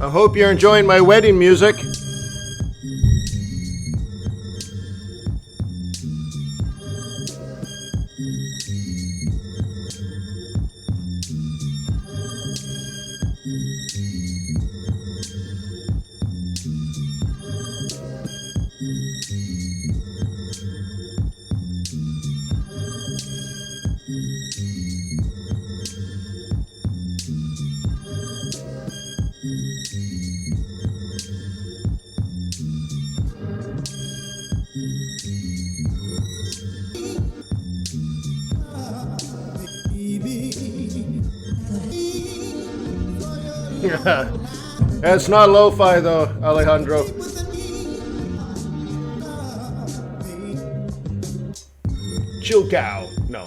I hope you're enjoying my wedding music. It's not lo-fi though, Alejandro. Chill cow. No.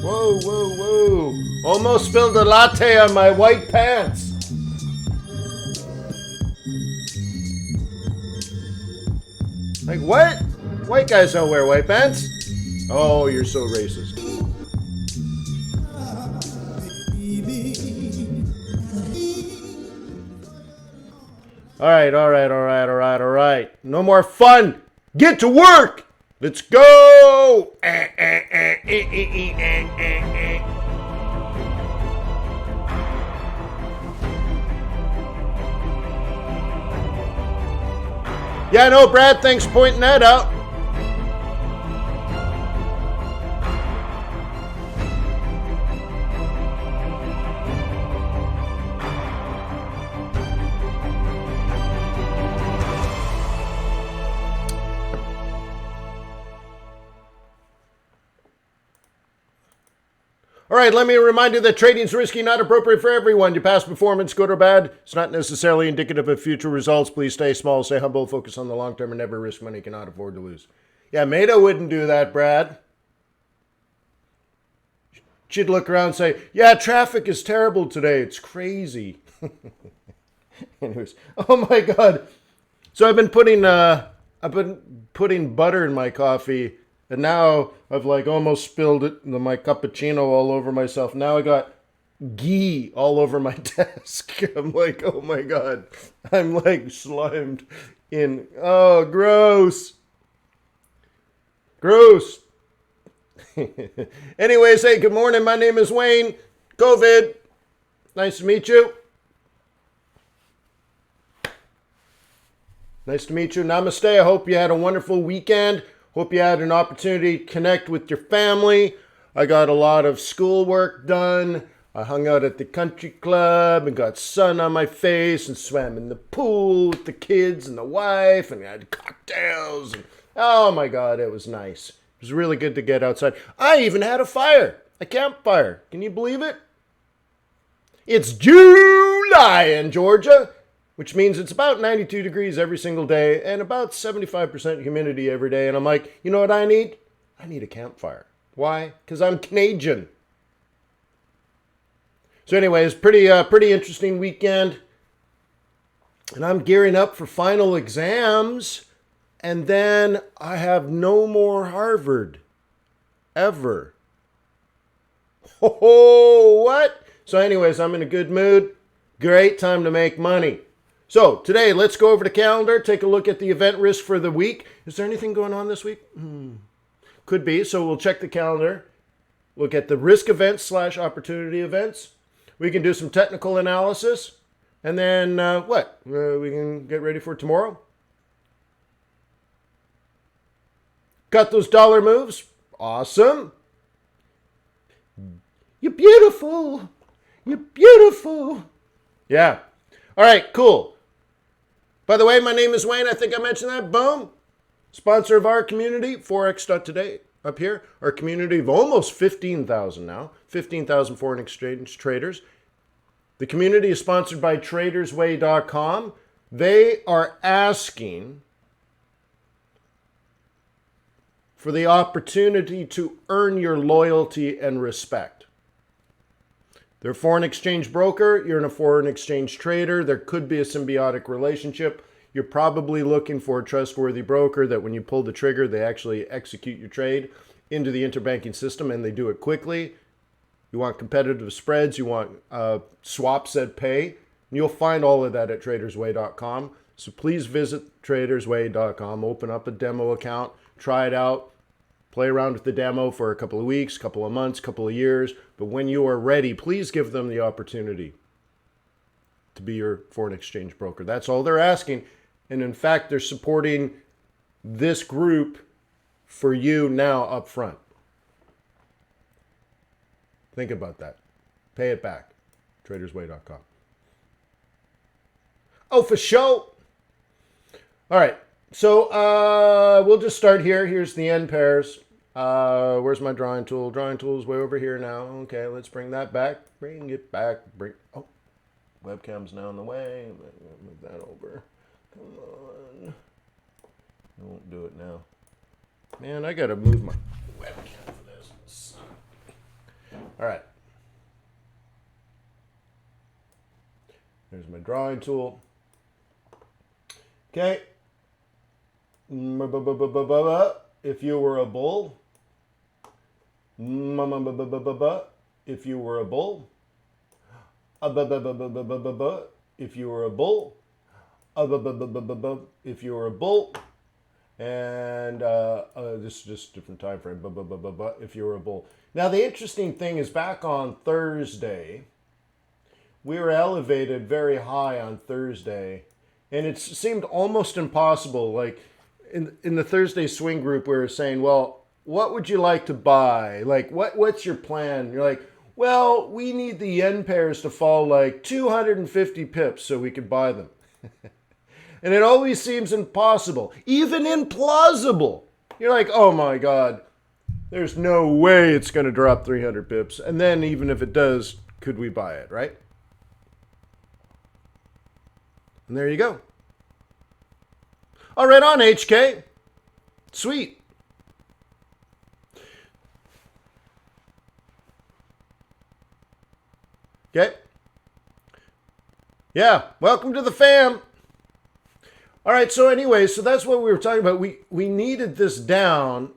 Whoa, whoa, whoa. Almost spilled a latte on my white pants. Like what? White guys don't wear white pants? Oh, you're so racist. All right. No more fun. Get to work. Let's go. Yeah, I know, Brad. Thanks for pointing that out. All right, let me remind you that trading is risky, not appropriate for everyone. Your past performance, good or bad, it's not necessarily indicative of future results. Please stay small, stay humble, focus on the long term, and never risk money you cannot afford to lose. Yeah, Maida wouldn't do that, Brad. She'd look around and say, yeah, traffic is terrible today. It's crazy. Anyways, oh my God. So I've been putting butter in my coffee. And now I've like almost spilled it, my cappuccino all over myself. Now I got ghee all over my desk. I'm like, oh my God. I'm like slimed in. Oh, gross. Gross. Anyways, hey, good morning. My name is Wayne. COVID. Nice to meet you. Nice to meet you. Namaste. I hope you had a wonderful weekend. Hope you had an opportunity to connect with your family. I got a lot of schoolwork done. I hung out at the country club and got sun on my face and swam in the pool with the kids and the wife and had cocktails. And, oh my God, it was nice. It was really good to get outside. I even had a fire, a campfire. Can you believe it? It's July in Georgia, which means it's about 92 degrees every single day and about 75% humidity every day. And I'm like, you know what I need? I need a campfire. Why? Because I'm Canadian. So anyways, pretty interesting weekend. And I'm gearing up for final exams. And then I have no more Harvard. Ever. Oh, what? So anyways, I'm in a good mood. Great time to make money. So today, let's go over the calendar, take a look at the event risk for the week. Is there anything going on this week? Could be. So we'll check the calendar, look at the risk events / opportunity events. We can do some technical analysis. And then what? We can get ready for tomorrow. Got those dollar moves? Awesome. You're beautiful. You're beautiful. Yeah. All right, cool. By the way, my name is Wayne. I think I mentioned that. Boom. Sponsor of our community, Forex.Today, up here. Our community of almost 15,000 now. 15,000 foreign exchange traders. The community is sponsored by tradersway.com. They are asking for the opportunity to earn your loyalty and respect. They're a foreign exchange broker. You're in a foreign exchange trader. There could be a symbiotic relationship. You're probably looking for a trustworthy broker that when you pull the trigger, they actually execute your trade into the interbanking system and they do it quickly. You want competitive spreads. You want swaps that pay. And you'll find all of that at tradersway.com. So please visit tradersway.com. Open up a demo account. Try it out. Play around with the demo for a couple of weeks, couple of months, couple of years. But when you are ready, please give them the opportunity to be your foreign exchange broker. That's all they're asking. And in fact, they're supporting this group for you now up front. Think about that. Pay it back. Tradersway.com. Oh, for sure. All right. So we'll just start here. Here's the end pairs. Where's my drawing tool? Drawing tool is way over here now. Okay, let's bring that back. Bring it back. Oh, webcam's now in the way. Move that over. Come on. I won't do it now. Man, I gotta move my webcam for this. All right. There's my drawing tool. Okay. If you were a bull. If you were a bull. If you were a bull. If you were a bull. And this is just a different time frame. If you were a bull. Now the interesting thing is back on Thursday, we were elevated very high on Thursday. And it seemed almost impossible. Like in the Thursday swing group, we were saying, well, what would you like to buy? Like, what's your plan? You're like, well, we need the yen pairs to fall like 250 pips so we could buy them. And it always seems impossible, even implausible. You're like, oh my God, there's no way it's going to drop 300 pips. And then even if it does, could we buy it, right? And there you go. All right, on HK. Sweet. Okay. Yeah, welcome to the fam. All right, so anyway, so that's what we were talking about. We needed this down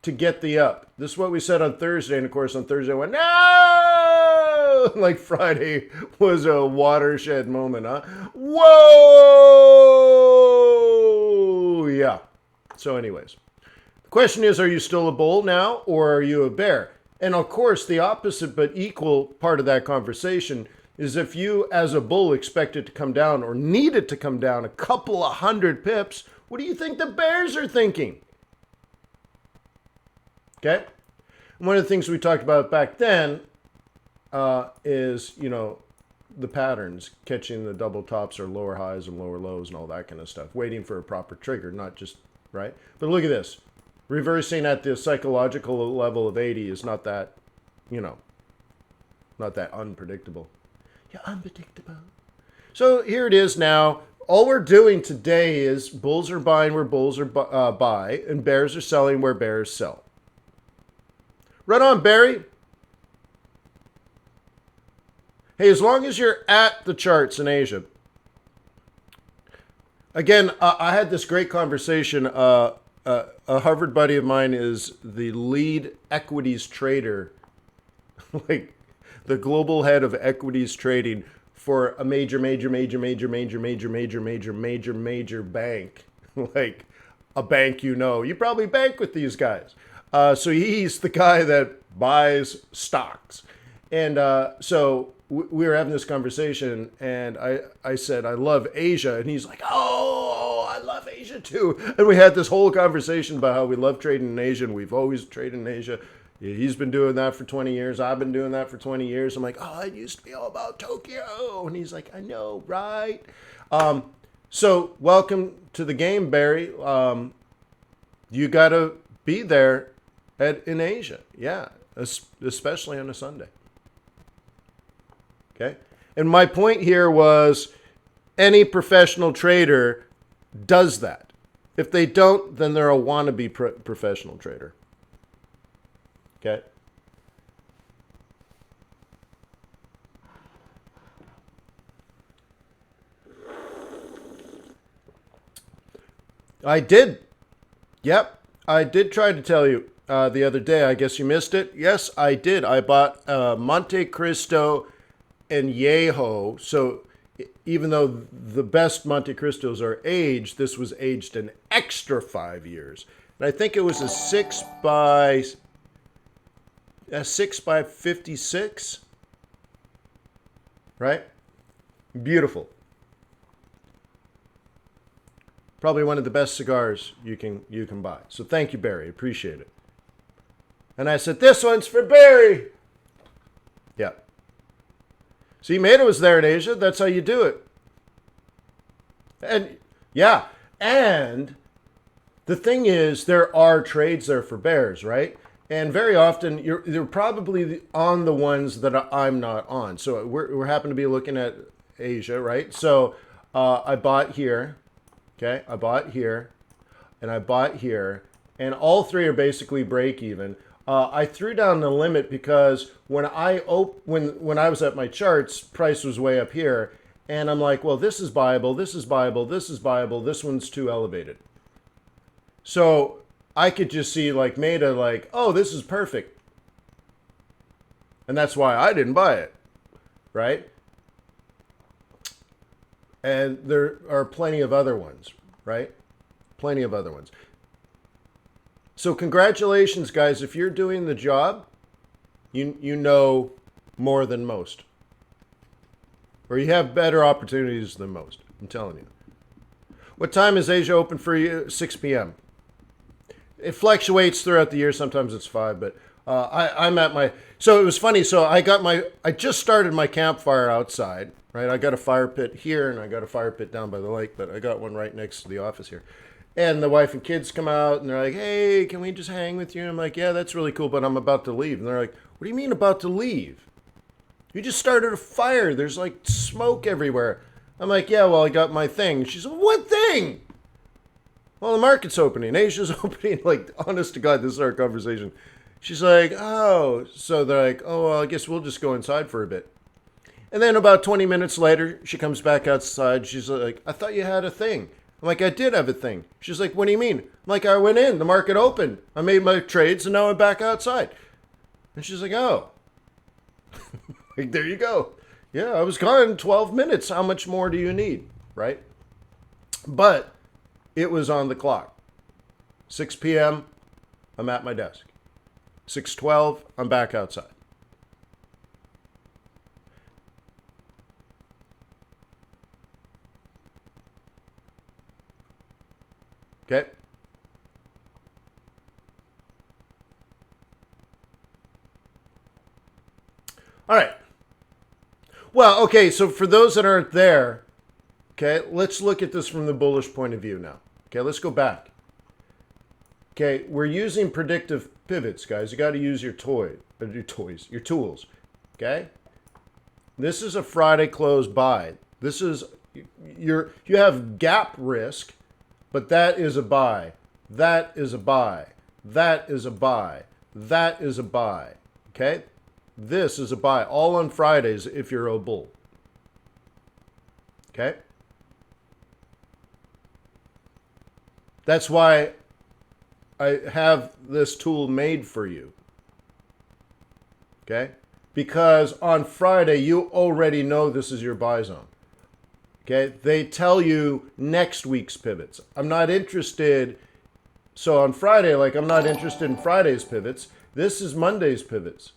to get the up. This is what we said on Thursday, and of course on Thursday I went, no! Like Friday was a watershed moment, huh? Whoa! Yeah. So anyways, the question is, are you still a bull now, or are you a bear? And of course, the opposite but equal part of that conversation is if you, as a bull, expect it to come down or need it to come down a couple of hundred pips, what do you think the bears are thinking? Okay? And one of the things we talked about back then is, you know, the patterns, catching the double tops or lower highs and lower lows and all that kind of stuff, waiting for a proper trigger, not just, right? But look at this. Reversing at the psychological level of 80 is not that, you know, not that unpredictable. You're unpredictable. So here it is now. All we're doing today is bulls are buying where bulls are buy, and bears are selling where bears sell. Right on, Barry. Hey, as long as you're at the charts in Asia. Again, I had this great conversation. A Harvard buddy of mine is the lead equities trader, like the global head of equities trading for a major bank, like a bank you probably bank with these guys. So he's the guy that buys stocks. And so we were having this conversation, and I said, I love Asia. And he's like, oh, I love Asia too. And we had this whole conversation about how we love trading in Asia, and we've always traded in Asia. He's been doing that for 20 years. I've been doing that for 20 years. I'm like, oh, it used to be all about Tokyo. And he's like, I know, right? So welcome to the game, Barry. You got to be there in Asia. Yeah, especially on a Sunday. Okay. And my point here was any professional trader does that. If they don't, then they're a wannabe professional trader. Okay. I did. Yep. I did try to tell you the other day. I guess you missed it. Yes, I did. I bought Monte Cristo and Yeho. So even though the best Monte Cristos are aged, this was aged an extra 5 years. And I think it was a 6 by 56, right? Beautiful. Probably one of the best cigars you can buy. So thank you, Barry. Appreciate it. And I said, this one's for Barry. Yeah. See, Maida was there in Asia. That's how you do it. And yeah, and the thing is, there are trades there for bears, right? And very often, you're probably on the ones that I'm not on. So we're happen to be looking at Asia, right? So I bought here, okay? I bought here, and I bought here, and all three are basically break even. I threw down the limit because when I was at my charts, price was way up here, and I'm like, well, this is buyable, this is buyable, this is buyable, this one's too elevated. So I could just see like Maida like, oh, this is perfect. And that's why I didn't buy it, right? And there are plenty of other ones, right? Plenty of other ones. So congratulations, guys. If you're doing the job, you know more than most. Or you have better opportunities than most. I'm telling you. What time is Asia open for you? 6 p.m. It fluctuates throughout the year. Sometimes it's 5, but I'm at my... So it was funny. So I just started my campfire outside, right? I got a fire pit here, and I got a fire pit down by the lake, but I got one right next to the office here. And the wife and kids come out, and they're like, hey, can we just hang with you? And I'm like, yeah, that's really cool, but I'm about to leave. And they're like, what do you mean about to leave? You just started a fire. There's like smoke everywhere. I'm like, yeah, well, I got my thing. She's like, what thing? Well, the market's opening. Asia's opening. Like, honest to God, this is our conversation. She's like, oh. So they're like, oh, well, I guess we'll just go inside for a bit. And then about 20 minutes later, she comes back outside. She's like, I thought you had a thing. I'm like, I did have a thing. She's like, what do you mean? I'm like, I went in. The market opened. I made my trades, and now I'm back outside. And she's like, oh. Like, there you go. Yeah, I was gone 12 minutes. How much more do you need, right? But it was on the clock. 6 p.m., I'm at my desk. 6:12, I'm back outside. Okay? All right. Well, okay, so for those that aren't there, okay, let's look at this from the bullish point of view now. Okay, let's go back. Okay, we're using predictive pivots, guys. You got to use your tools. Okay? This is a Friday close buy. This is You have gap risk, but that is a buy. That is a buy. That is a buy. That is a buy. Okay? This is a buy. All on Fridays if you're a bull. Okay? That's why I have this tool made for you. Okay? Because on Friday, you already know this is your buy zone. Okay? They tell you next week's pivots. I'm not interested. So on Friday, like I'm not interested in Friday's pivots. This is Monday's pivots.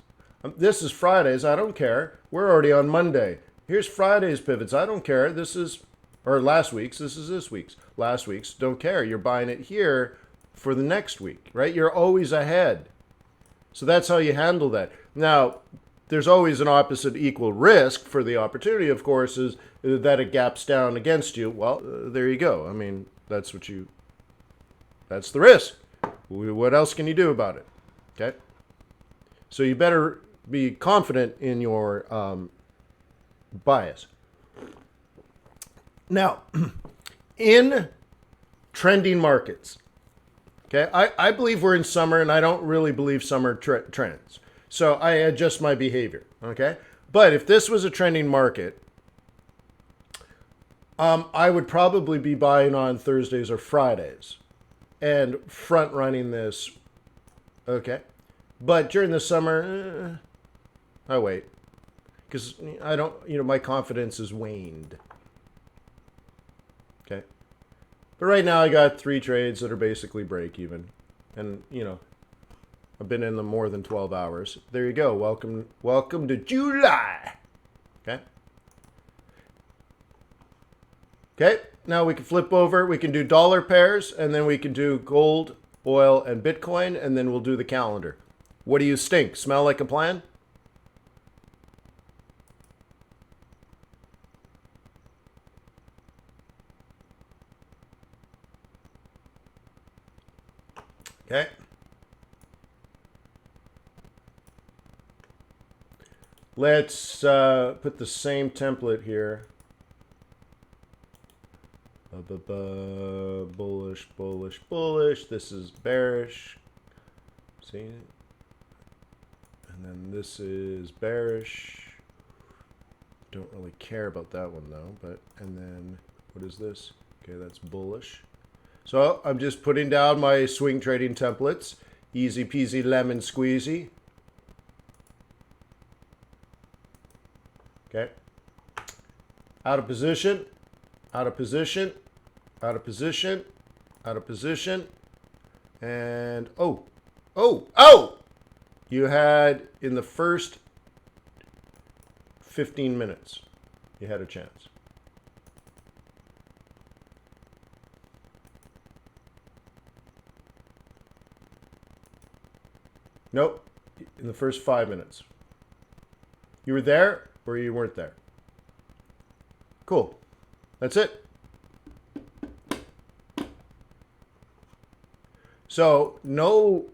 This is Friday's. I don't care. We're already on Monday. Here's Friday's pivots. I don't care. This is, or last week's. This is this week's. Last week's. Don't care. You're buying it here for the next week, right? You're always ahead. So that's how you handle that. Now, there's always an opposite equal risk for the opportunity, of course, is that it gaps down against you. Well, there you go. I mean, that's the risk. What else can you do about it? Okay? So you better be confident in your bias. Now, in trending markets, okay, I believe we're in summer, and I don't really believe summer trends. So I adjust my behavior, okay? But if this was a trending market, I would probably be buying on Thursdays or Fridays and front running this, okay? But during the summer, I wait. Because I don't, my confidence is waned. Okay? But right now I got 3 trades that are basically break even. And, I've been in them more than 12 hours. There you go. Welcome to July. Okay? Okay, now we can flip over. We can do dollar pairs, and then we can do gold, oil, and Bitcoin, and then we'll do the calendar. What do you stink? Smell like a plan? Okay. Let's put the same template here. Bullish, bullish, bullish. This is bearish. See it? And then this is bearish. Don't really care about that one though. And then what is this? Okay, that's bullish. So I'm just putting down my swing trading templates. Easy peasy lemon squeezy. Okay. Out of position. Out of position. Out of position. Out of position. And oh. You had in the first 15 minutes, you had a chance. Nope. In the first 5 minutes. You were there or you weren't there. Cool. That's it. So no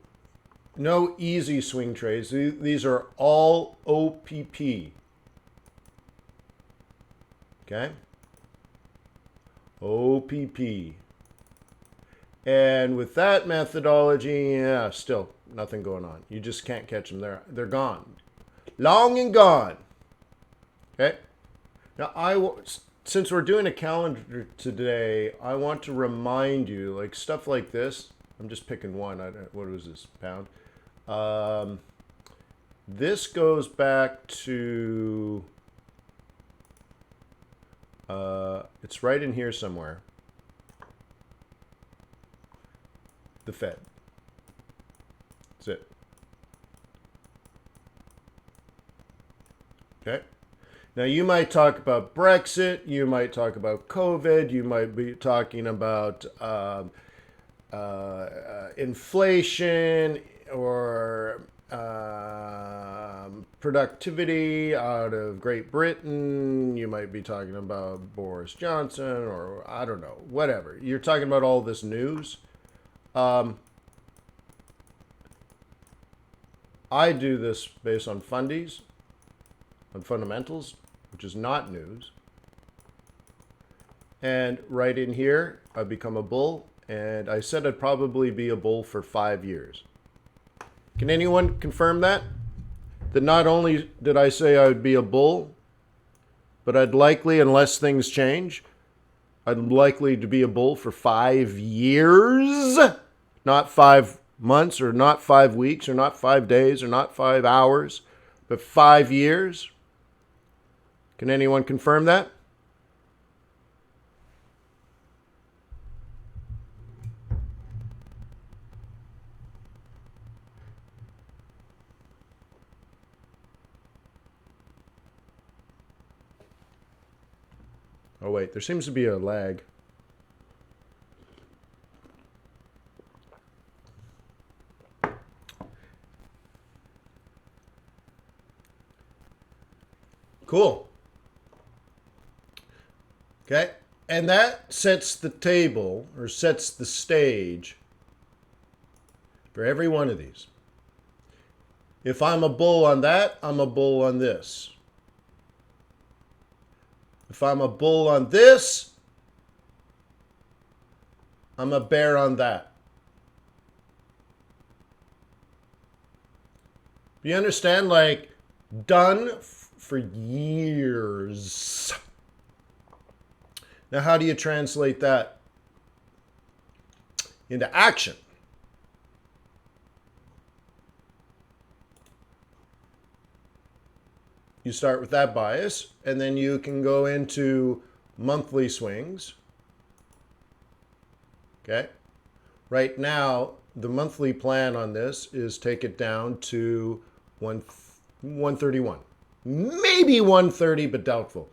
easy swing trades. These are all OPP. Okay? OPP. And with that methodology, yeah, still nothing going on. You just can't catch them. They're gone. Long and gone. Okay? Now, since we're doing a calendar today, I want to remind you, like stuff like this. I'm just picking one. What was this? Pound. This goes back to, it's right in here somewhere. The Fed. That's it. Okay. Now you might talk about Brexit. You might talk about COVID. You might be talking about inflation or productivity out of Great Britain. You might be talking about Boris Johnson or I don't know, whatever. You're talking about all this news. I do this based on fundies, on fundamentals, which is not news. And right in here, I've become a bull. And I said I'd probably be a bull for 5 years. Can anyone confirm that? That not only did I say I would be a bull, but I'd likely, unless things change, I'd likely to be a bull for 5 years. Not 5 months, or not 5 weeks, or not 5 days, or not 5 hours, but 5 years. Can anyone confirm that? Oh wait, there seems to be a lag. Cool. Okay, and that sets the table, or sets the stage for every one of these. If I'm a bull on that, I'm a bull on this. If I'm a bull on this, I'm a bear on that. Do you understand? Like, done for years. Now, how do you translate that into action? You start with that bias, and then you can go into monthly swings. Okay. Right now, the monthly plan on this is take it down to 131. Maybe 130, but doubtful.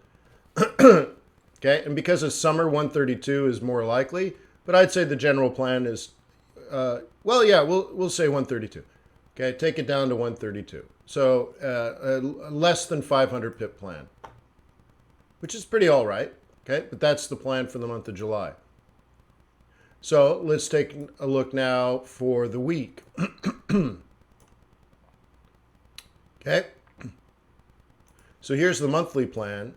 Okay, and because it's summer, 132 is more likely, but I'd say the general plan is, well, yeah, we'll say 132. Okay, take it down to 132. So a less than 500 pip plan, which is pretty all right. Okay, but that's the plan for the month of July. So let's take a look now for the week. Okay, so here's the monthly plan.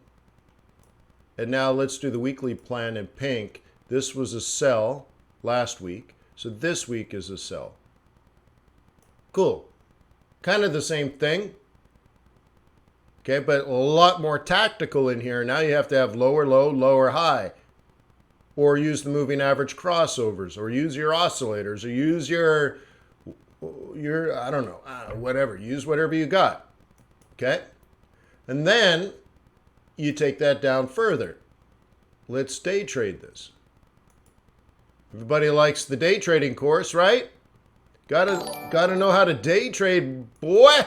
And now let's do the weekly plan in pink. This was a sell last week, so this week is a sell. Cool. Kind of the same thing. Okay, but a lot more tactical in here. Now you have to have lower low, lower high. Or use the moving average crossovers, or use your oscillators, or use your I don't know, whatever. Use whatever you got. Okay? And then you take that down further. Let's day trade this. Everybody likes the day trading course, right? Gotta know how to day trade, boy.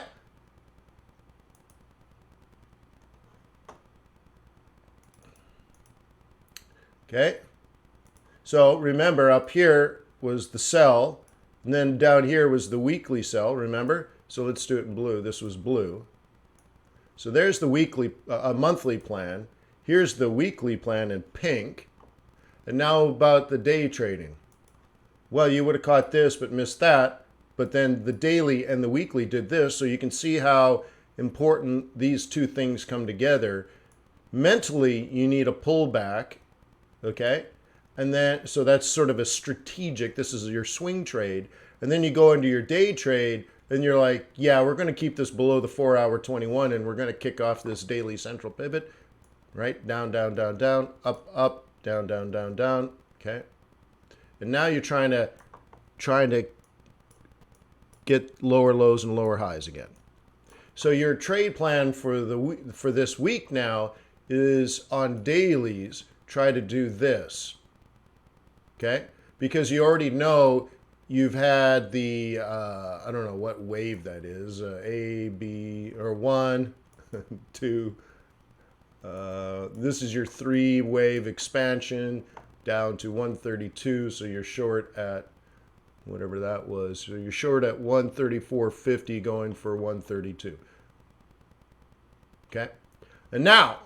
Okay. So remember, up here was the sell, and then down here was the weekly sell, remember? So let's do it in blue. This was blue. So there's the weekly, monthly plan. Here's the weekly plan in pink. And now about the day trading. Well, you would have caught this but missed that. But then the daily and the weekly did this. So you can see how important these two things come together. Mentally, you need a pullback. Okay? And then, so that's sort of a strategic, this is your swing trade. And then you go into your day trade, and you're like, yeah, we're going to keep this below the 4-hour 21, and we're going to kick off this daily central pivot, right? Down, down, down, down, up, up, down, down, down, down, okay? And now you're trying to get lower lows and lower highs again. So your trade plan for this week now is on dailies, try to do this, okay? Because you already know you've had the, I don't know what wave that is, A, B, or 1, 2. This is your 3-wave expansion down to 132, so you're short at whatever that was. So you're short at 134.50 going for 132. Okay? And now,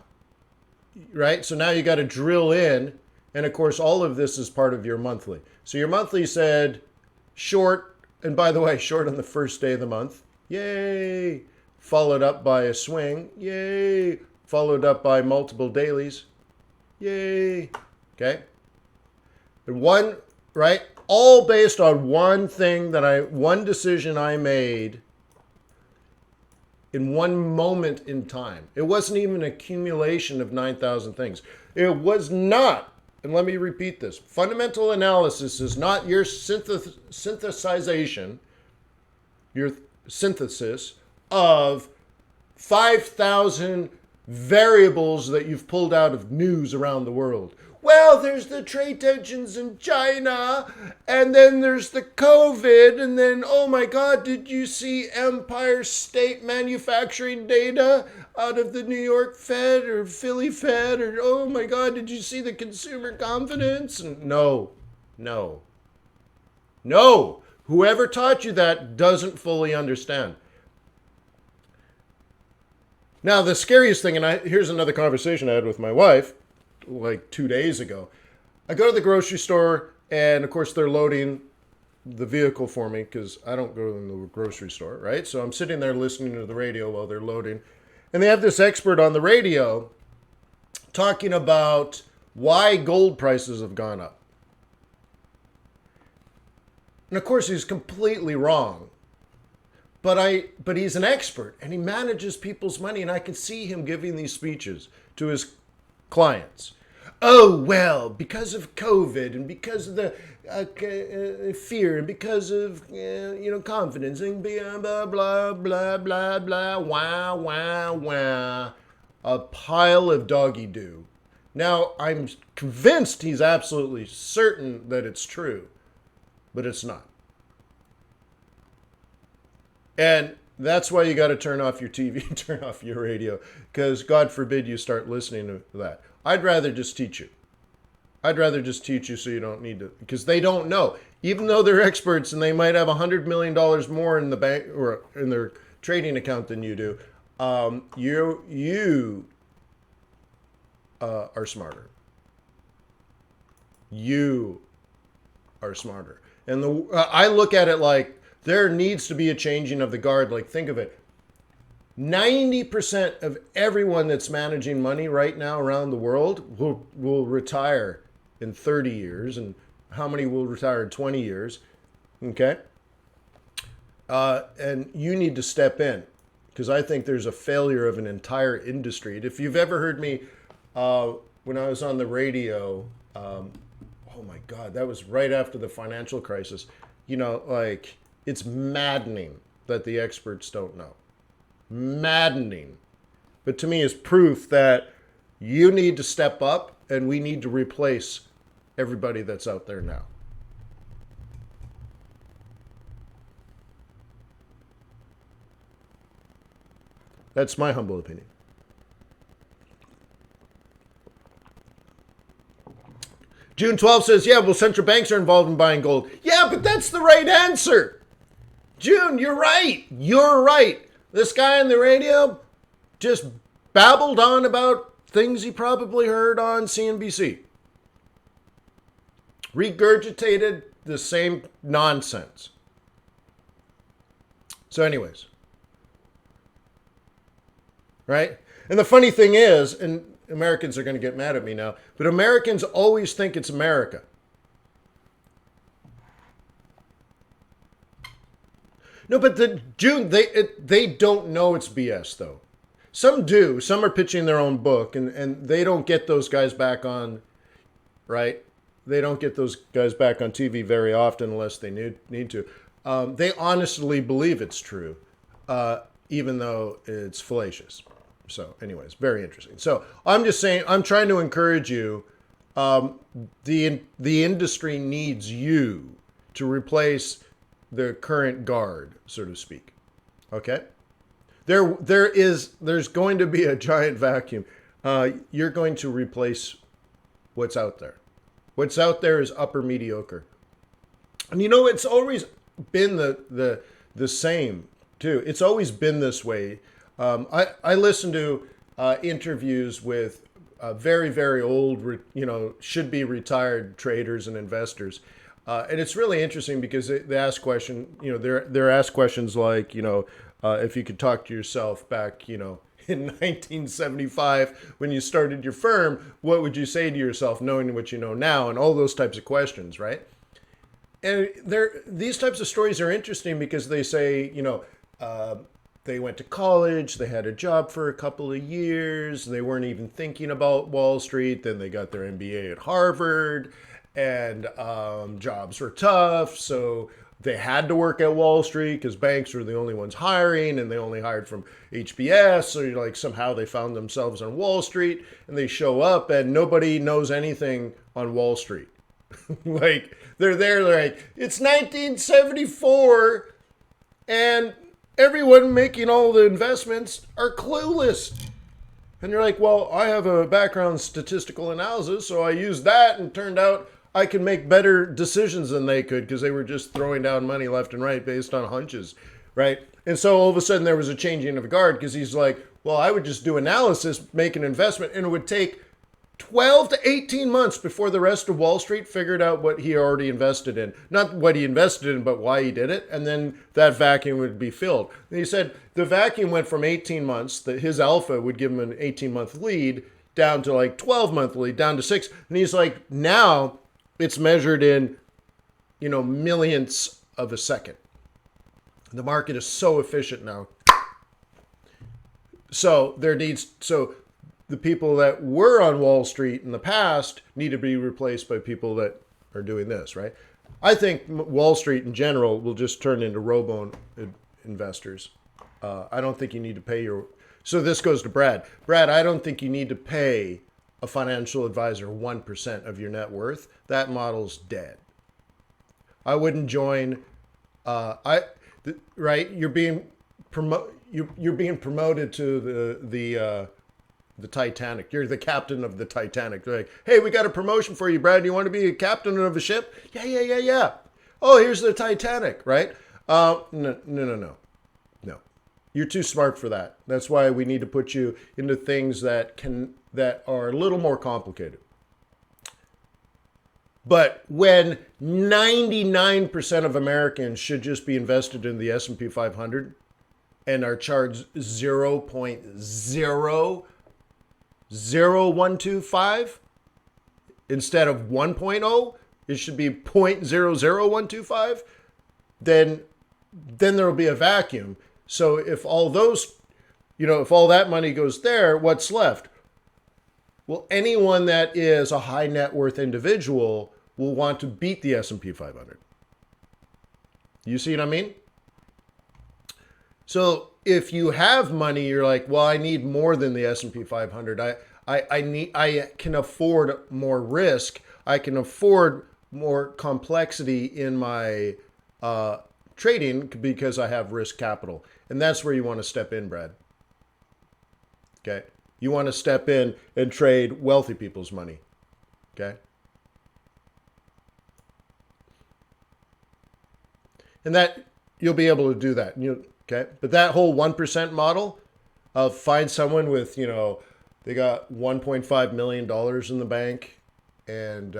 right, so now you got to drill in, and of course all of this is part of your monthly. So your monthly said short, and by the way, short on the first day of the month, yay, followed up by a swing, yay, followed up by multiple dailies, yay, Okay? And one, right? All based on one thing one decision I made in one moment in time. It wasn't even an accumulation of 9,000 things. It was not, and let me repeat this, fundamental analysis is not your synthesization, your synthesis of 5,000 variables that you've pulled out of news around the world. Well, there's the trade tensions in China, and then there's the COVID, and then, oh my God, did you see Empire State manufacturing data out of the New York Fed or Philly Fed? Or, oh my God, did you see the consumer confidence? And no. Whoever taught you that doesn't fully understand. Now, the scariest thing, and here's another conversation I had with my wife, like 2 days ago. I go to the grocery store, and of course they're loading the vehicle for me because I don't go in the grocery store, right? So I'm sitting there listening to the radio while they're loading, and they have this expert on the radio talking about why gold prices have gone up. And of course he's completely wrong. But he's an expert, and he manages people's money, and I can see him giving these speeches to his clients. Oh, well, because of COVID and because of the fear and because of, confidence and blah, blah, blah, blah, blah, blah, wah, wah, wah. A pile of doggy doo. Now, I'm convinced he's absolutely certain that it's true, but it's not. And that's why you got to turn off your TV and turn off your radio, because God forbid you start listening to that. I'd rather just teach you. So you don't need to, because they don't know. Even though they're experts and they might have $100 million more in the bank or in their trading account than you do, you are smarter. You are smarter. And I look at it like there needs to be a changing of the guard. Like, think of it. 90% of everyone that's managing money right now around the world will retire in 30 years. And how many will retire in 20 years? Okay. And you need to step in, because I think there's a failure of an entire industry. And if you've ever heard me when I was on the radio, oh my God, that was right after the financial crisis. It's maddening that the experts don't know. Maddening. But to me, is proof that you need to step up and we need to replace everybody that's out there now. That's my humble opinion. June 12th says, yeah, well, central banks are involved in buying gold. Yeah, but that's the right answer. June, you're right. You're right. This guy on the radio just babbled on about things he probably heard on CNBC. Regurgitated the same nonsense. So anyways. Right? And the funny thing is, and Americans are going to get mad at me now, but Americans always think it's America. No, but June, they don't know it's BS, though. Some do. Some are pitching their own book, and they don't get those guys back on, right? They don't get those guys back on TV very often unless they need to. They honestly believe it's true, even though it's fallacious. So anyways, very interesting. So I'm just saying, I'm trying to encourage you. The industry needs you to replace the current guard, so to speak. Okay? There's going to be a giant vacuum. You're going to replace what's out there. What's out there is upper mediocre. And it's always been the same too. It's always been this way. I listen to interviews with very, very old, should be retired traders and investors. And it's really interesting because they ask questions, they're asked questions like, if you could talk to yourself back, in 1975 when you started your firm, what would you say to yourself knowing what you know now, and all those types of questions, right? And these types of stories are interesting because they say, they went to college, they had a job for a couple of years, they weren't even thinking about Wall Street, then they got their MBA at Harvard, and jobs were tough, so they had to work at Wall Street because banks were the only ones hiring, and they only hired from HBS. So you're like, somehow they found themselves on Wall Street, and they show up, and nobody knows anything on Wall Street. Like, they're there, they're like, it's 1974, and everyone making all the investments are clueless. And you're like, well, I have a background in statistical analysis, so I used that, and turned out I can make better decisions than they could because they were just throwing down money left and right based on hunches, right? And so all of a sudden there was a changing of guard because he's like, well, I would just do analysis, make an investment, and it would take 12 to 18 months before the rest of Wall Street figured out what he already invested in. Not what he invested in, but why he did it. And then that vacuum would be filled. And he said the vacuum went from 18 months, that his alpha would give him an 18-month lead, down to like 12-month lead, down to 6. And he's like, now it's measured in, millionths of a second. The market is so efficient now. So the people that were on Wall Street in the past need to be replaced by people that are doing this, right? I think Wall Street in general will just turn into robo investors. I don't think you need to pay so this goes to Brad. Brad, I don't think you need to pay a financial advisor 1% of your net worth. That model's dead. I wouldn't join, right? You're being promoted to the Titanic. You're the captain of the Titanic. They're like, hey, we got a promotion for you, Brad. You want to be a captain of a ship? Yeah. Oh, here's the Titanic, right? No. You're too smart for that. That's why we need to put you into things that are a little more complicated. But when 99% of Americans should just be invested in the S&P 500 and are charged 0.00125 instead of 1.0, it should be 0.00125, then there will be a vacuum. So if all that money goes there, what's left? Well, anyone that is a high net worth individual will want to beat the S&P 500. You see what I mean? So if you have money, you're like, well, I need more than the S&P 500. I can afford more risk. I can afford more complexity in my trading because I have risk capital. And that's where you want to step in, Brad. Okay? You want to step in and trade wealthy people's money. Okay? And that you'll be able to do that. Okay? But that whole 1% model of find someone with, they got $1.5 million in the bank, and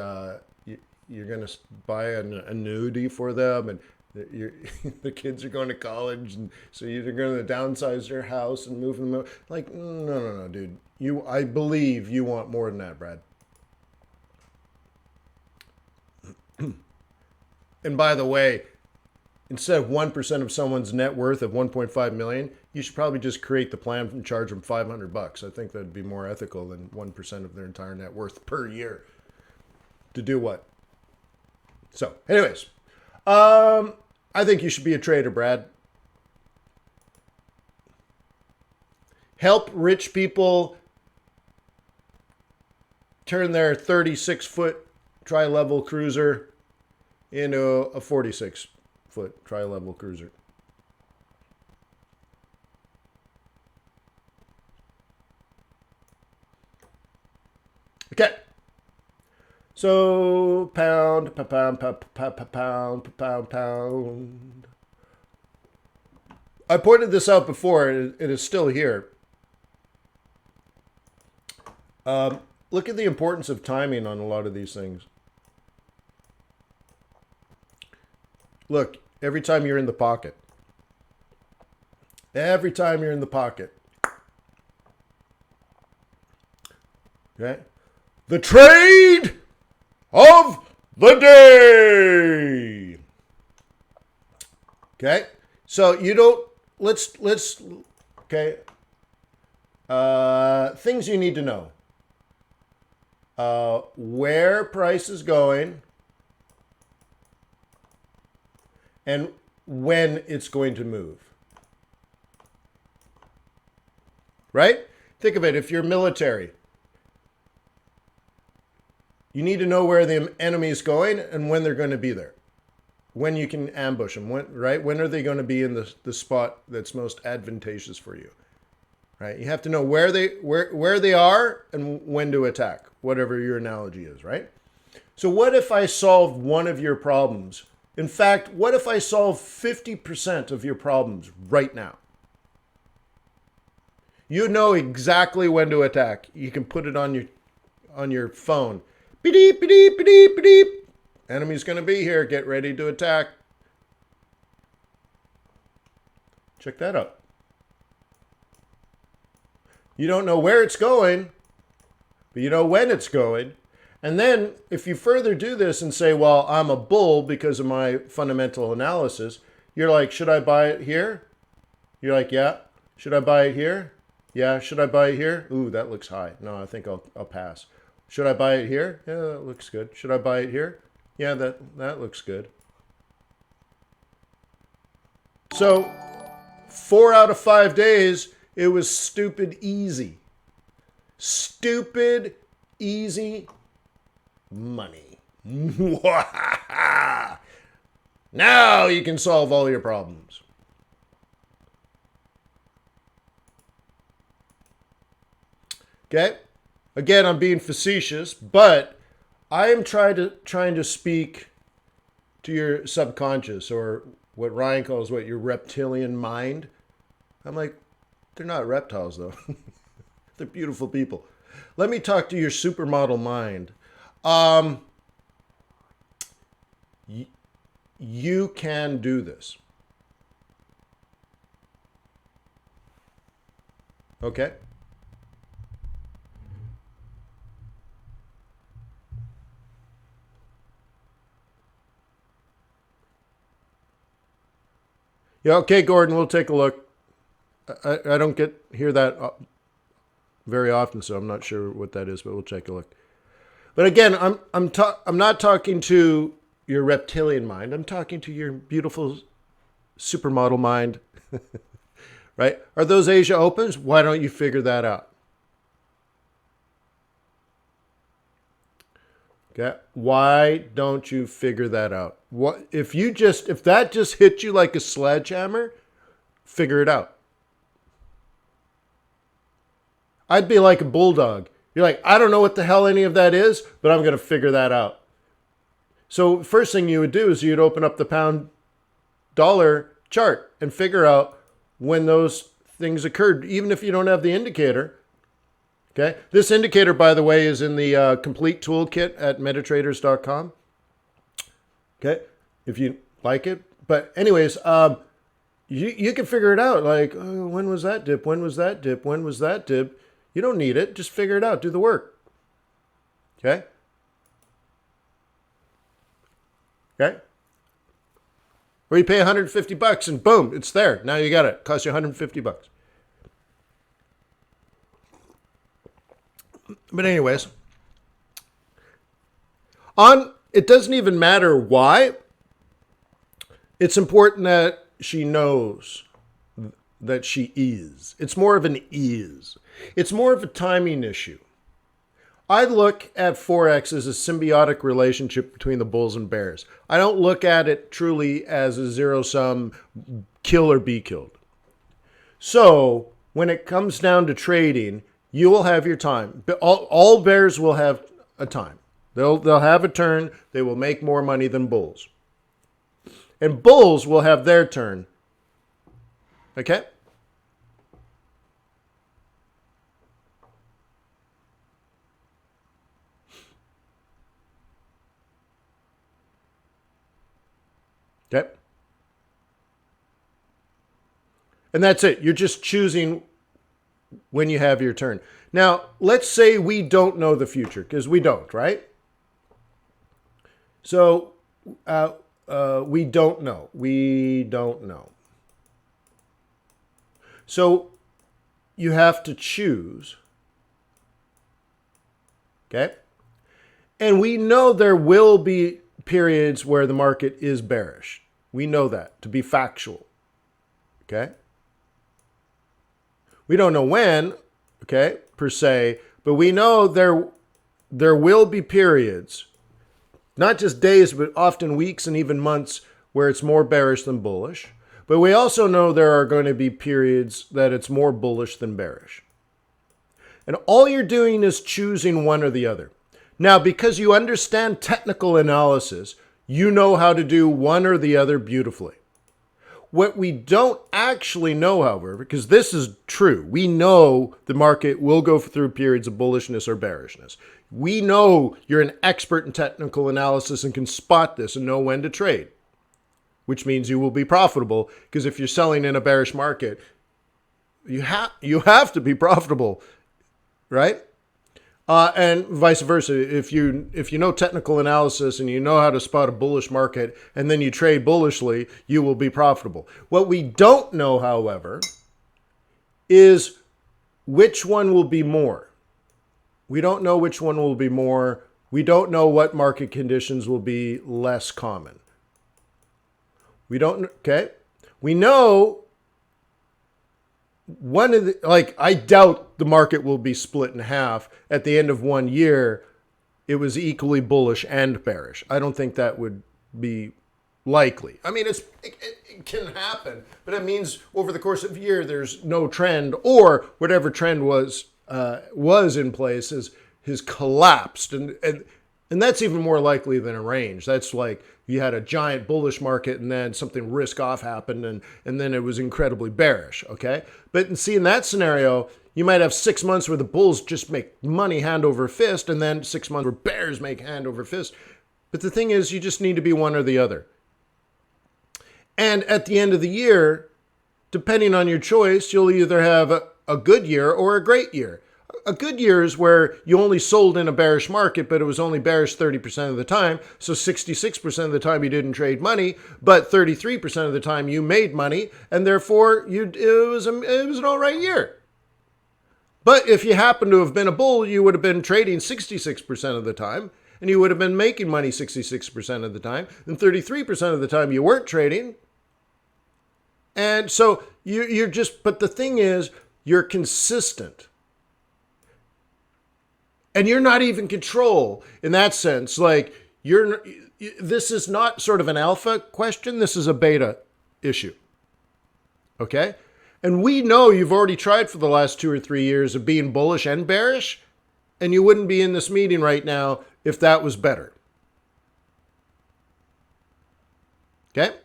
you're going to buy an annuity for them, and the kids are going to college, and so you're going to downsize their house and move them. Like, no, dude. I believe you want more than that, Brad. And by the way, instead of 1% of someone's net worth of 1.5 million, you should probably just create the plan and charge them $500. I think that'd be more ethical than 1% of their entire net worth per year. To do what? So, anyways, I think you should be a trader, Brad. Help rich people turn their 36-foot tri-level cruiser into a 46-foot tri-level cruiser. Okay. So pound. I pointed this out before. It is still here. Look at the importance of timing on a lot of these things. Look, every time you're in the pocket. Okay? The trade of the day. Okay? So you don't, okay. Things you need to know. Where price is going and when it's going to move. Right? Think of it. If you're military, you need to know where the enemy is going and when they're going to be there. When you can ambush them, right? When are they going to be in the spot that's most advantageous for you? Right? You have to know where they are and when to attack, whatever your analogy is, right? So what if I solve one of your problems? In fact, what if I solve 50% of your problems right now? You know exactly when to attack. You can put it on your phone. Beep, beep, beep, beep. Enemy's going to be here. Get ready to attack. Check that out. You don't know where it's going, but you know when it's going. And then if you further do this and say, well, I'm a bull because of my fundamental analysis, you're like, should I buy it here? You're like, yeah. Should I buy it here? Yeah. Should I buy it here? Ooh, that looks high. No, I think I'll pass. Should I buy it here? Yeah, that looks good. Should I buy it here? Yeah, that looks good. So 4 out of 5 days, it was stupid easy. Stupid easy money. Now you can solve all your problems. Okay? Again, I'm being facetious, but I am trying to speak to your subconscious, or what Ryan calls your reptilian mind. I'm like, they're not reptiles though. They're beautiful people. Let me talk to your supermodel mind. You can do this. Okay? Yeah, okay, Gordon, we'll take a look. I don't hear that very often, so I'm not sure what that is, but we'll take a look. But again, I'm not talking to your reptilian mind. I'm talking to your beautiful supermodel mind. Right? Are those Asia opens? Why don't you figure that out? Okay? Why don't you figure that out? What if that just hit you like a sledgehammer? Figure it out. I'd be like a bulldog. You're like, I don't know what the hell any of that is, but I'm going to figure that out. So first thing you would do is you'd open up the pound dollar chart and figure out when those things occurred, even if you don't have the indicator. Okay. This indicator, by the way, is in the complete toolkit at metatraders.com. Okay. If you like it. But anyways, you can figure it out. Like, oh, when was that dip? When was that dip? When was that dip? You don't need it. Just figure it out. Do the work. Okay. Okay. Or you pay $150 and boom, it's there. Now you got it. Costs you $150. But anyways, it doesn't even matter why. It's important that she knows that she is. It's more of an is. It's more of a timing issue. I look at Forex as a symbiotic relationship between the bulls and bears. I don't look at it truly as a zero-sum kill or be killed. So when it comes down to trading, you will have your time. All bears will have a time. They'll have a turn. They will make more money than bulls. And bulls will have their turn. Okay? Okay? And that's it. You're just choosing when you have your turn. Now, let's say we don't know the future, because we don't, right? So we don't know. We don't know. So you have to choose. Okay? And we know there will be periods where the market is bearish. We know that to be factual. Okay? We don't know when, okay, per se, but we know there will be periods, not just days, but often weeks and even months where it's more bearish than bullish. But we also know there are going to be periods that it's more bullish than bearish. And all you're doing is choosing one or the other. Now, because you understand technical analysis, you know how to do one or the other beautifully. What we don't actually know, however, because this is true, we know the market will go through periods of bullishness or bearishness. We know you're an expert in technical analysis and can spot this and know when to trade, which means you will be profitable, because if you're selling in a bearish market, you have to be profitable, right? And vice versa. If you know technical analysis and you know how to spot a bullish market and then you trade bullishly, you will be profitable. What we don't know, however, is which one will be more. We don't know which one will be more. We don't know what market conditions will be less common. We don't, okay? We know one of the, like, I doubt the market will be split in half at the end of 1 year. It was equally bullish and bearish. I don't think that would be likely. I mean, it can happen, but it means over the course of a year, there's no trend, or whatever trend was in place has collapsed. And that's even more likely than a range. That's like you had a giant bullish market and then something risk off happened and then it was incredibly bearish, okay? But see, in that scenario, you might have 6 months where the bulls just make money hand over fist, and then 6 months where bears make hand over fist. But the thing is, you just need to be one or the other. And at the end of the year, depending on your choice, you'll either have a good year or a great year. A good year is where you only sold in a bearish market, but it was only bearish 30% of the time. So 66% of the time you didn't trade money, but 33% of the time you made money, and therefore it was an all right year. But if you happen to have been a bull, you would have been trading 66% of the time, and you would have been making money 66% of the time, and 33% of the time you weren't trading. And so you're just, but the thing is, you're consistent. And you're not even control in that sense. Like, this is not sort of an alpha question. This is a beta issue. Okay? And we know you've already tried for the last 2 or 3 years of being bullish and bearish, and you wouldn't be in this meeting right now if that was better. Okay?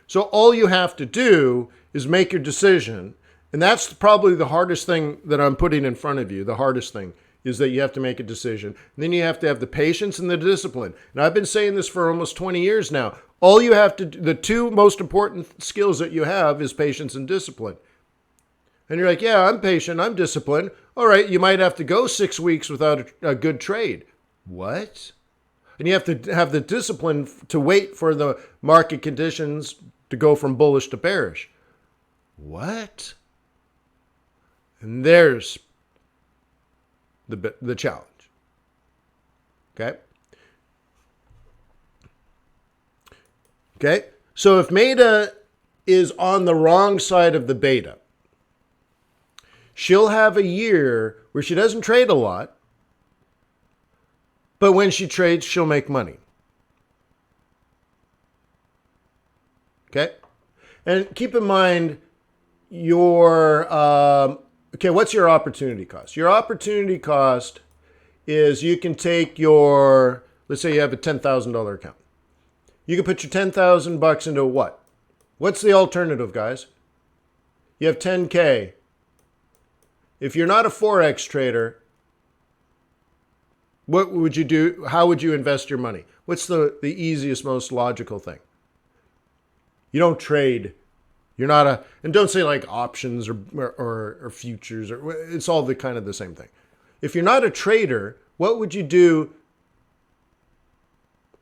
So all you have to do is make your decision. And that's probably the hardest thing that I'm putting in front of you. The hardest thing is that you have to make a decision. And then you have to have the patience and the discipline. And I've been saying this for almost 20 years now. All you have to do, the two most important skills that you have is patience and discipline. And you're like, yeah, I'm patient, I'm disciplined. All right, you might have to go 6 weeks without a good trade. What? And you have to have the discipline to wait for the market conditions to go from bullish to bearish. What? And there's the challenge. Okay? Okay? So if Maida is on the wrong side of the beta, she'll have a year where she doesn't trade a lot, but when she trades, she'll make money. Okay? And keep in mind what's your opportunity cost? Your opportunity cost is you can take let's say you have a $10,000 account. You can put your $10,000 into what? What's the alternative, guys? You have 10K. If you're not a Forex trader, what would you do? How would you invest your money? What's the easiest, most logical thing? You don't trade You're not a, and don't say like options or futures, or it's all the kind of the same thing. If you're not a trader, what would you do?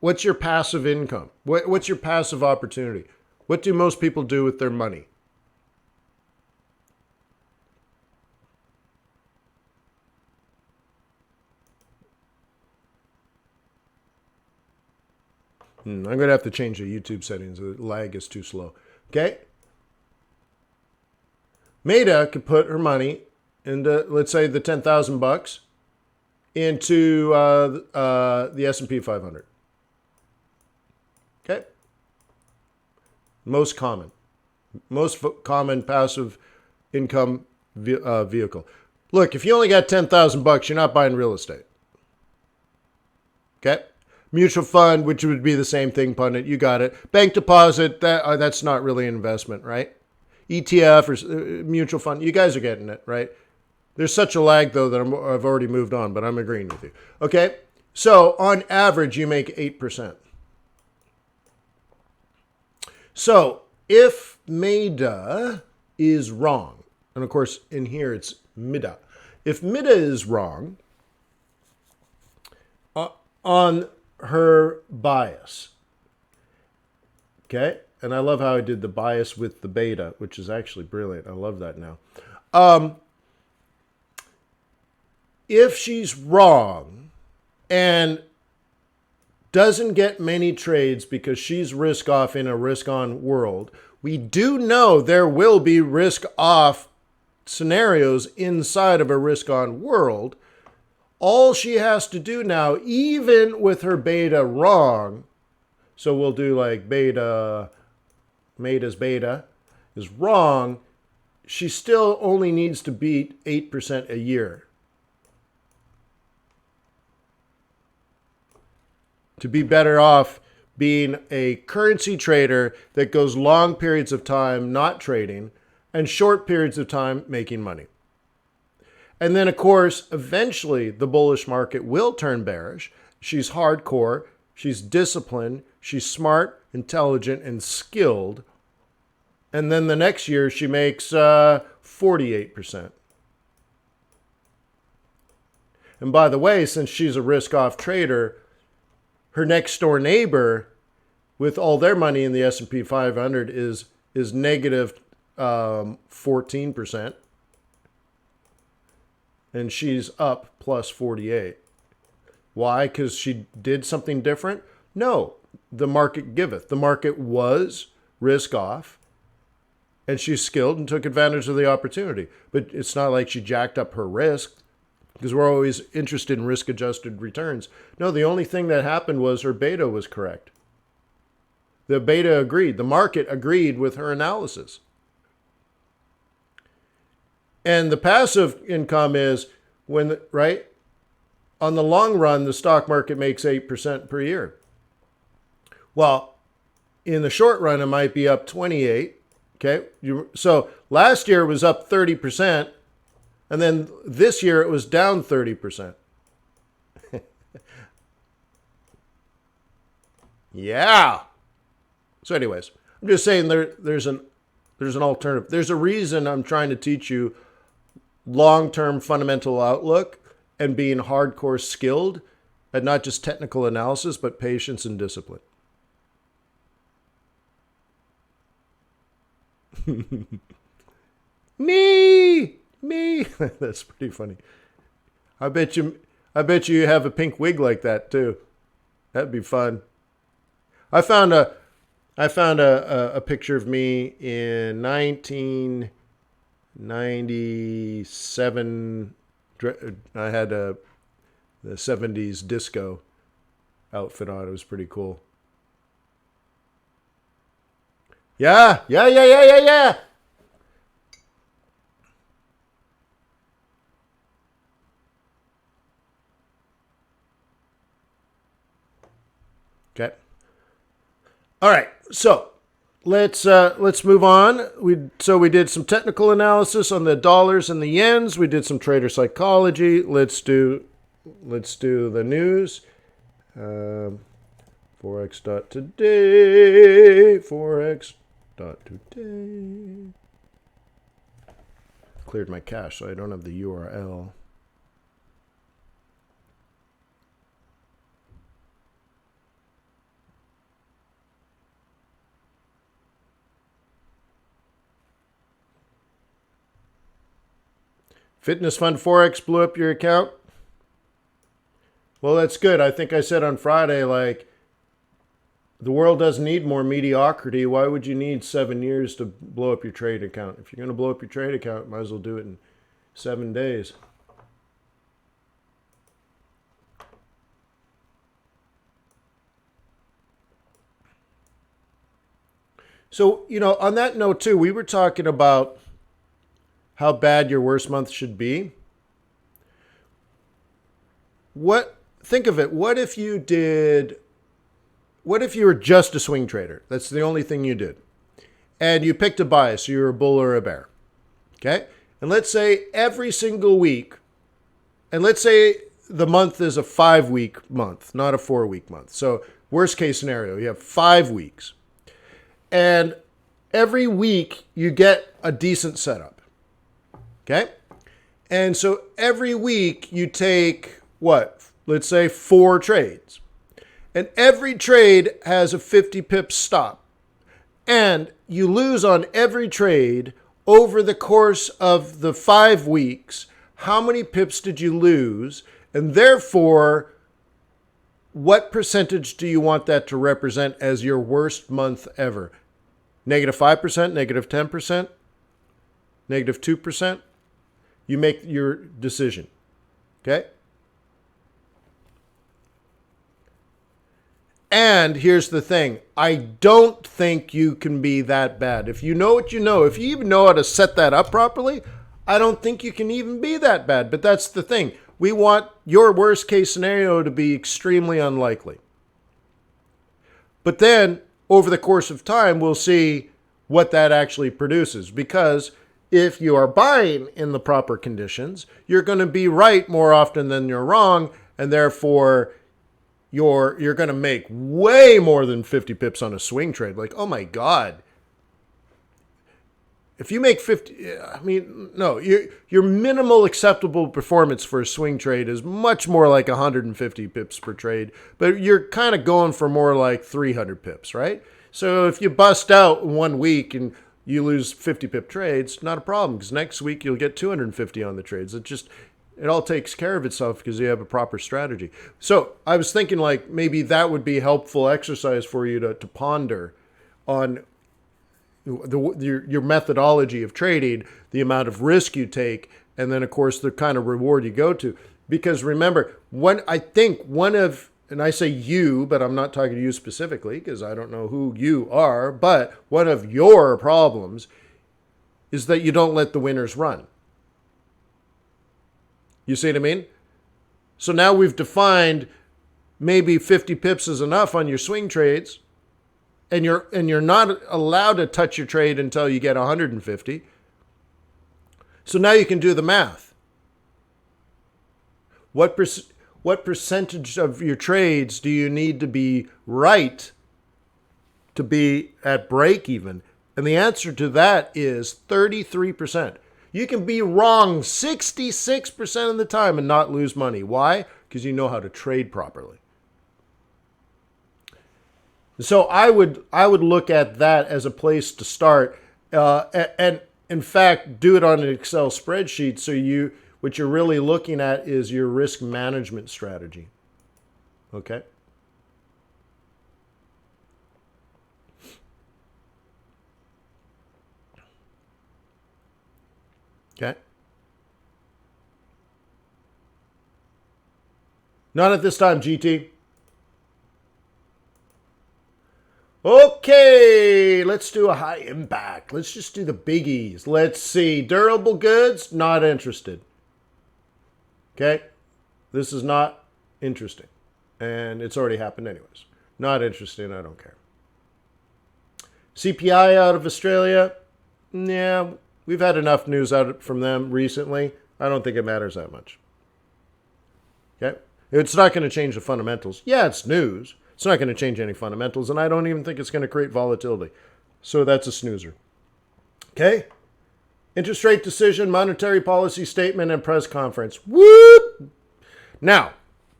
What's your passive income? What's your passive opportunity? What do most people do with their money? I'm going to have to change the YouTube settings. The lag is too slow. Okay? Maida could put her money into, let's say, the 10,000 bucks into the S&P 500. Okay? Most common passive income vehicle. Look, if you only got 10,000 bucks, you're not buying real estate. Okay? Mutual fund, which would be the same thing, pundit. You got it. Bank deposit, that's not really an investment, right? ETF or mutual fund, you guys are getting it, right? There's such a lag, though, that I've already moved on, but I'm agreeing with you. Okay? So, on average, you make 8%. So, if Maida is wrong, and of course, in here it's Mida. If Mida is wrong on her bias, okay? And I love how I did the bias with the beta, which is actually brilliant. I love that now. If she's wrong and doesn't get many trades because she's risk off in a risk on world, we do know there will be risk off scenarios inside of a risk on world. All she has to do now, even with her beta wrong, so we'll do like Maida's beta is wrong, she still only needs to beat 8% a year to be better off being a currency trader that goes long periods of time not trading and short periods of time making money. And then, of course, eventually the bullish market will turn bearish. She's hardcore, she's disciplined, she's smart, intelligent, and skilled. And then the next year she makes 48%. And by the way, since she's a risk-off trader, her next door neighbor with all their money in the S&P 500 is negative 14%. And she's up plus 48. Why? Because she did something different? No. The market giveth. The market was risk off, and she's skilled and took advantage of the opportunity. But it's not like she jacked up her risk, because we're always interested in risk-adjusted returns. No, the only thing that happened was her beta was correct. The beta agreed. The market agreed with her analysis. And the passive income is when, right? On the long run, the stock market makes 8% per year. Well, in the short run, it might be up 28. Okay. So last year it was up 30%. And then this year it was down 30%. Yeah. So anyways, I'm just saying there's an alternative. There's a reason I'm trying to teach you long-term fundamental outlook and being hardcore skilled at not just technical analysis, but patience and discipline. Me. That's pretty funny. I bet you have a pink wig like that too. That'd be fun. I found a picture of me in 1997. I had the 70s disco outfit on. It was pretty cool. Yeah. Okay. All right. So let's move on. We did some technical analysis on the dollars and the yens. We did some trader psychology. Let's do the news. Forex.Today. Forex. Forex.Today. Cleared my cache, so I don't have the URL. Fitness Fund Forex blew up your account? Well, that's good. I think I said on Friday, like, the world doesn't need more mediocrity. Why would you need 7 years to blow up your trade account? If you're going to blow up your trade account, might as well do it in 7 days. So, on that note too, we were talking about how bad your worst month should be. Think of it. What if you were just a swing trader? That's the only thing you did. And you picked a buy, so you're a bull or a bear. Okay? And let's say every single week, and let's say the month is a 5-week month, not a 4-week month. So worst case scenario, you have 5 weeks. And every week you get a decent setup. Okay? And so every week you take, let's say 4 trades. And every trade has a 50 pips stop. And you lose on every trade over the course of the 5 weeks. How many pips did you lose? And therefore, what percentage do you want that to represent as your worst month ever? -5%, -10%, -2%? You make your decision. Okay? And here's the thing. I don't think you can be that bad. If you know what you know, if you even know how to set that up properly, I don't think you can even be that bad. But that's the thing. We want your worst case scenario to be extremely unlikely. But then, over the course of time, we'll see what that actually produces. Because if you are buying in the proper conditions, you're going to be right more often than you're wrong. And therefore, you're going to make way more than 50 pips on a swing trade. Like, oh my God. If you make 50, no, your minimal acceptable performance for a swing trade is much more like 150 pips per trade, but you're kind of going for more like 300 pips, right? So if you bust out in 1 week and you lose 50 pip trades, not a problem, because next week you'll get 250 on the trades. It all takes care of itself because you have a proper strategy. So I was thinking like maybe that would be helpful exercise for you to ponder on your methodology of trading, the amount of risk you take, and then of course the kind of reward you go to. Because remember, and I say you, but I'm not talking to you specifically because I don't know who you are, but one of your problems is that you don't let the winners run. You see what I mean? So now we've defined maybe 50 pips is enough on your swing trades, and you're not allowed to touch your trade until you get 150. So now you can do the math. What percentage of your trades do you need to be right to be at break even? And the answer to that is 33%. You can be wrong 66% of the time and not lose money. Why? Because you know how to trade properly. So I would look at that as a place to start, and in fact do it on an Excel spreadsheet. So what you're really looking at is your risk management strategy. Okay. Okay. Not at this time, GT. Okay, let's do a high impact. Let's just do the biggies. Let's see. Durable goods, not interested. Okay? This is not interesting. And it's already happened anyways. Not interesting, I don't care. CPI out of Australia, yeah, we've had enough news out from them recently. I don't think it matters that much. Okay? It's not going to change the fundamentals. Yeah, it's news. It's not going to change any fundamentals, and I don't even think it's going to create volatility. So that's a snoozer. Okay? Interest rate decision, monetary policy statement, and press conference. Whoop! Now,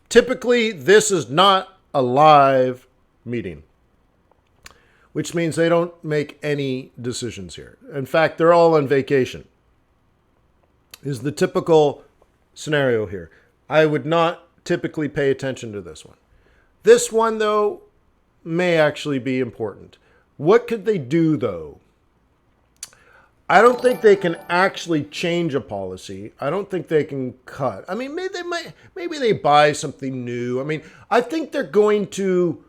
typically this is not a live meeting, which means they don't make any decisions here. In fact, they're all on vacation, is the typical scenario here. I would not typically pay attention to this one. This one, though, may actually be important. What could they do, though? I don't think they can actually change a policy. I don't think they can cut. I mean, maybe they buy something new. I mean, I think they're going to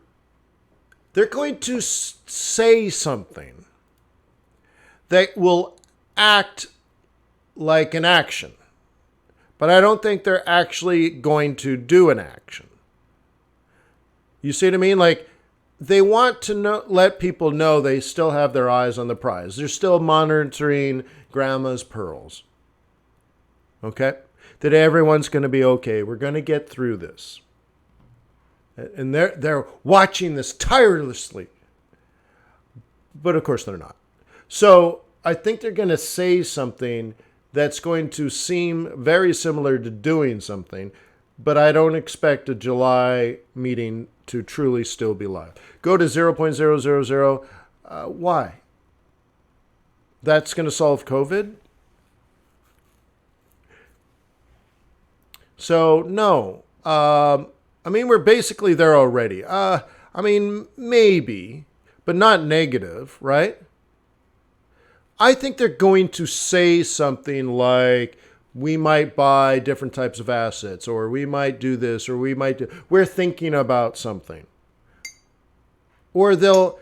say something that will act like an action. But I don't think they're actually going to do an action. You see what I mean? Like, they want to let people know they still have their eyes on the prize. They're still monitoring grandma's pearls. Okay? That everyone's going to be okay. We're going to get through this. And they're watching this tirelessly. But of course they're not. So I think they're going to say something that's going to seem very similar to doing something, but I don't expect a July meeting to truly still be live. Go to 0.000. Why? That's going to solve COVID? So, no. I mean, we're basically there already. I mean, maybe, but not negative, right? I think they're going to say something like, we might buy different types of assets, or we might do this, or we're thinking about something. Or they'll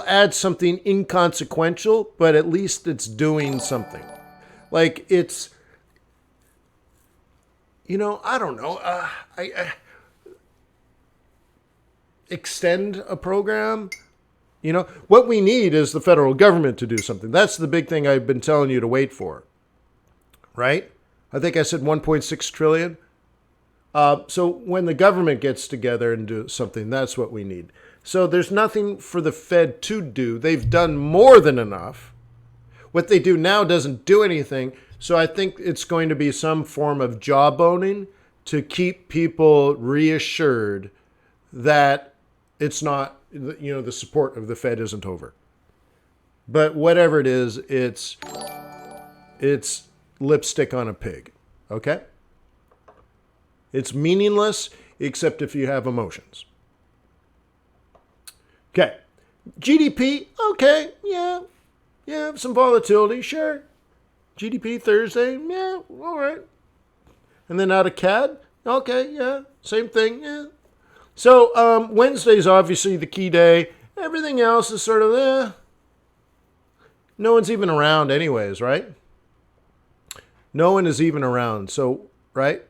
add something inconsequential, but at least it's doing something. Like it's, I don't know. I extend a program. What we need is the federal government to do something. That's the big thing I've been telling you to wait for. Right? I think I said 1.6 trillion. So when the government gets together and do something, that's what we need. So there's nothing for the Fed to do. They've done more than enough. What they do now doesn't do anything. So I think it's going to be some form of jawboning to keep people reassured that it's not, the support of the Fed isn't over. But whatever it is, it's lipstick on a pig, okay? It's meaningless except if you have emotions. Okay, GDP, okay, yeah, some volatility, sure. GDP Thursday, yeah, all right. And then out of CAD, okay, yeah, same thing, yeah. So Wednesday's obviously the key day. Everything else is sort of, no one's even around anyways, right? No one is even around, so, right?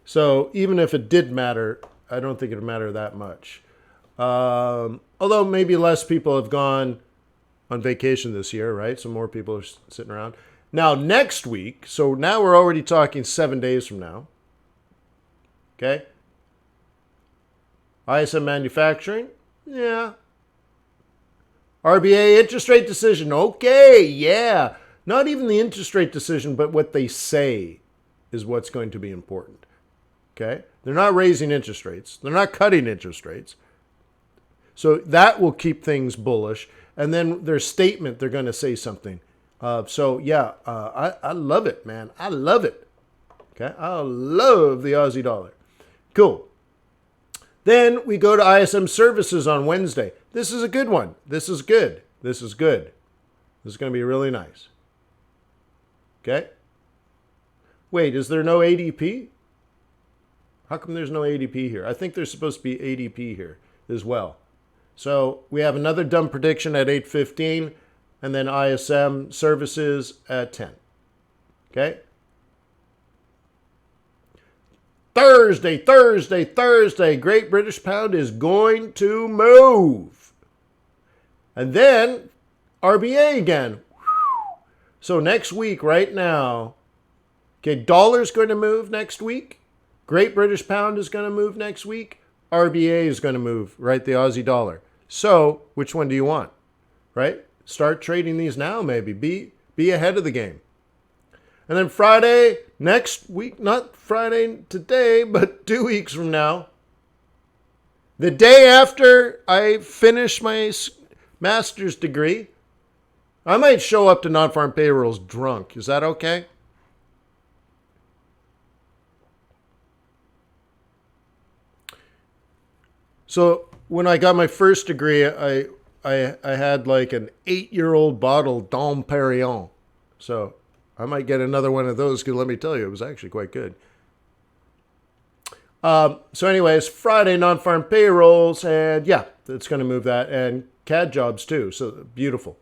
So even if it did matter, I don't think it would matter that much. Although maybe less people have gone on vacation this year, right? So more people are sitting around. Now, next week, so now we're already talking 7 days from now. Okay? ISM manufacturing, yeah. RBA interest rate decision, okay, yeah. Not even the interest rate decision, but what they say is what's going to be important. Okay? They're not raising interest rates. They're not cutting interest rates. So that will keep things bullish. And then their statement, they're going to say something. I love it, man. I love it. Okay? I love the Aussie dollar. Cool. Then we go to ISM services on Wednesday. This is a good one. This is good. This is good. This is going to be really nice. Okay? Wait, is there no ADP? How come there's no ADP here? I think there's supposed to be ADP here as well. So we have another dumb prediction at 8:15 and then ISM services at 10. Okay? Thursday. Great British Pound is going to move. And then RBA again. So next week, right now, okay, dollar's going to move next week. Great British Pound is going to move next week. RBA is going to move, right? The Aussie dollar. So which one do you want, right? Start trading these now, maybe. Be ahead of the game. And then Friday, next week, not Friday today, but 2 weeks from now, the day after I finish my master's degree, I might show up to non-farm payrolls drunk. Is that okay? So when I got my first degree, I had like an 8-year-old bottle Dom Perignon. So I might get another one of those because let me tell you, it was actually quite good. So anyways, Friday non-farm payrolls, and yeah, it's going to move that, and CAD jobs too. So beautiful.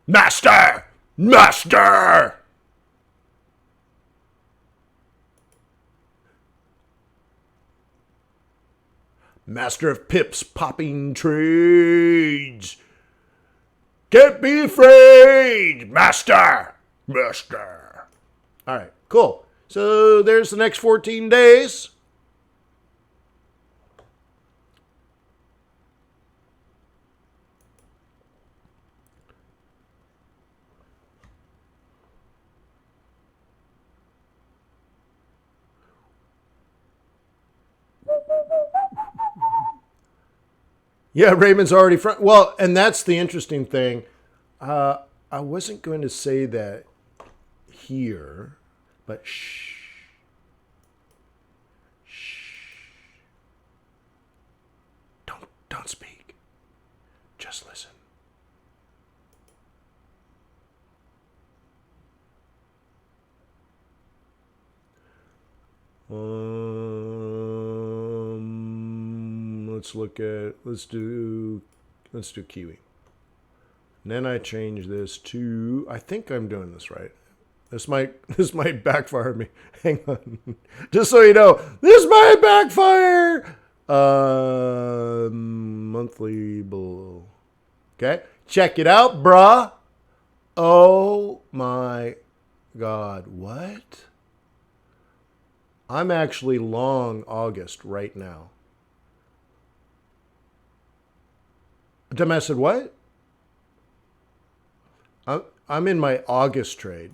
Master! Master! Master of pips popping trades. Can't be afraid! Master! Master! All right, cool. So there's the next 14 days. Yeah, Raymond's already front. Well, and that's the interesting thing. I wasn't going to say that here, but shh. Shh. Don't speak. Just listen. Let's do Kiwi. And then I change this to, I think I'm doing this right. This might backfire me. Hang on. Just so you know, this might backfire. Monthly bull. Okay. Check it out, bruh. Oh my God. What? I'm actually long August right now. I said, what? I'm in my August trade.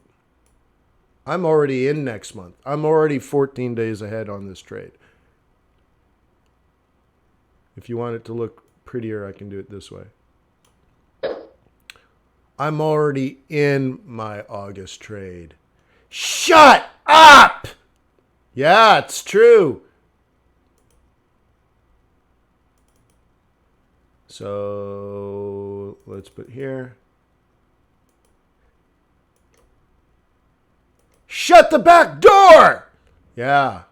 I'm already in next month. I'm already 14 days ahead on this trade. If you want it to look prettier, I can do it this way. I'm already in my August trade. Shut up! Yeah, it's true. So let's put here. Shut the back door! Yeah.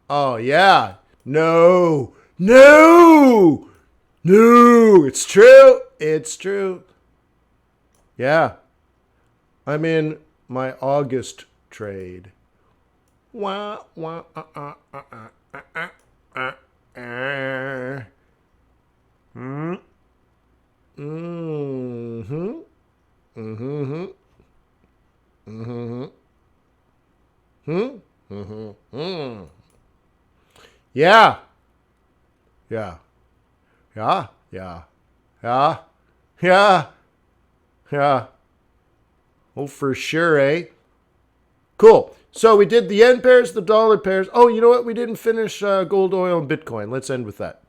Oh, yeah. No. No. No. It's true. It's true. Yeah. I'm in my August trade. Wah, wah, Mm-hmm. Mm-hmm. Mm-hmm. Mm-hmm. Mm-hmm. Yeah. Yeah. Yeah. Yeah. Yeah. Yeah. Yeah. Oh, for sure, eh? Cool. So we did the yen pairs, the dollar pairs. Oh, you know what? We didn't finish gold, oil, and Bitcoin. Let's end with that.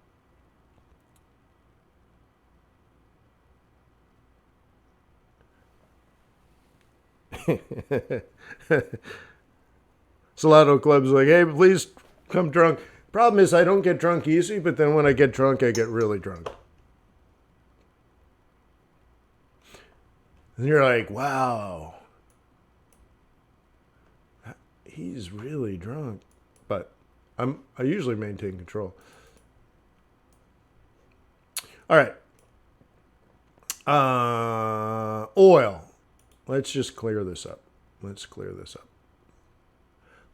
Salado Club's like, hey, please come drunk. Problem is, I don't get drunk easy, but then when I get drunk, I get really drunk. And you're like, wow, he's really drunk. But I usually maintain control. All right. Oil. Let's just clear this up. Let's clear this up.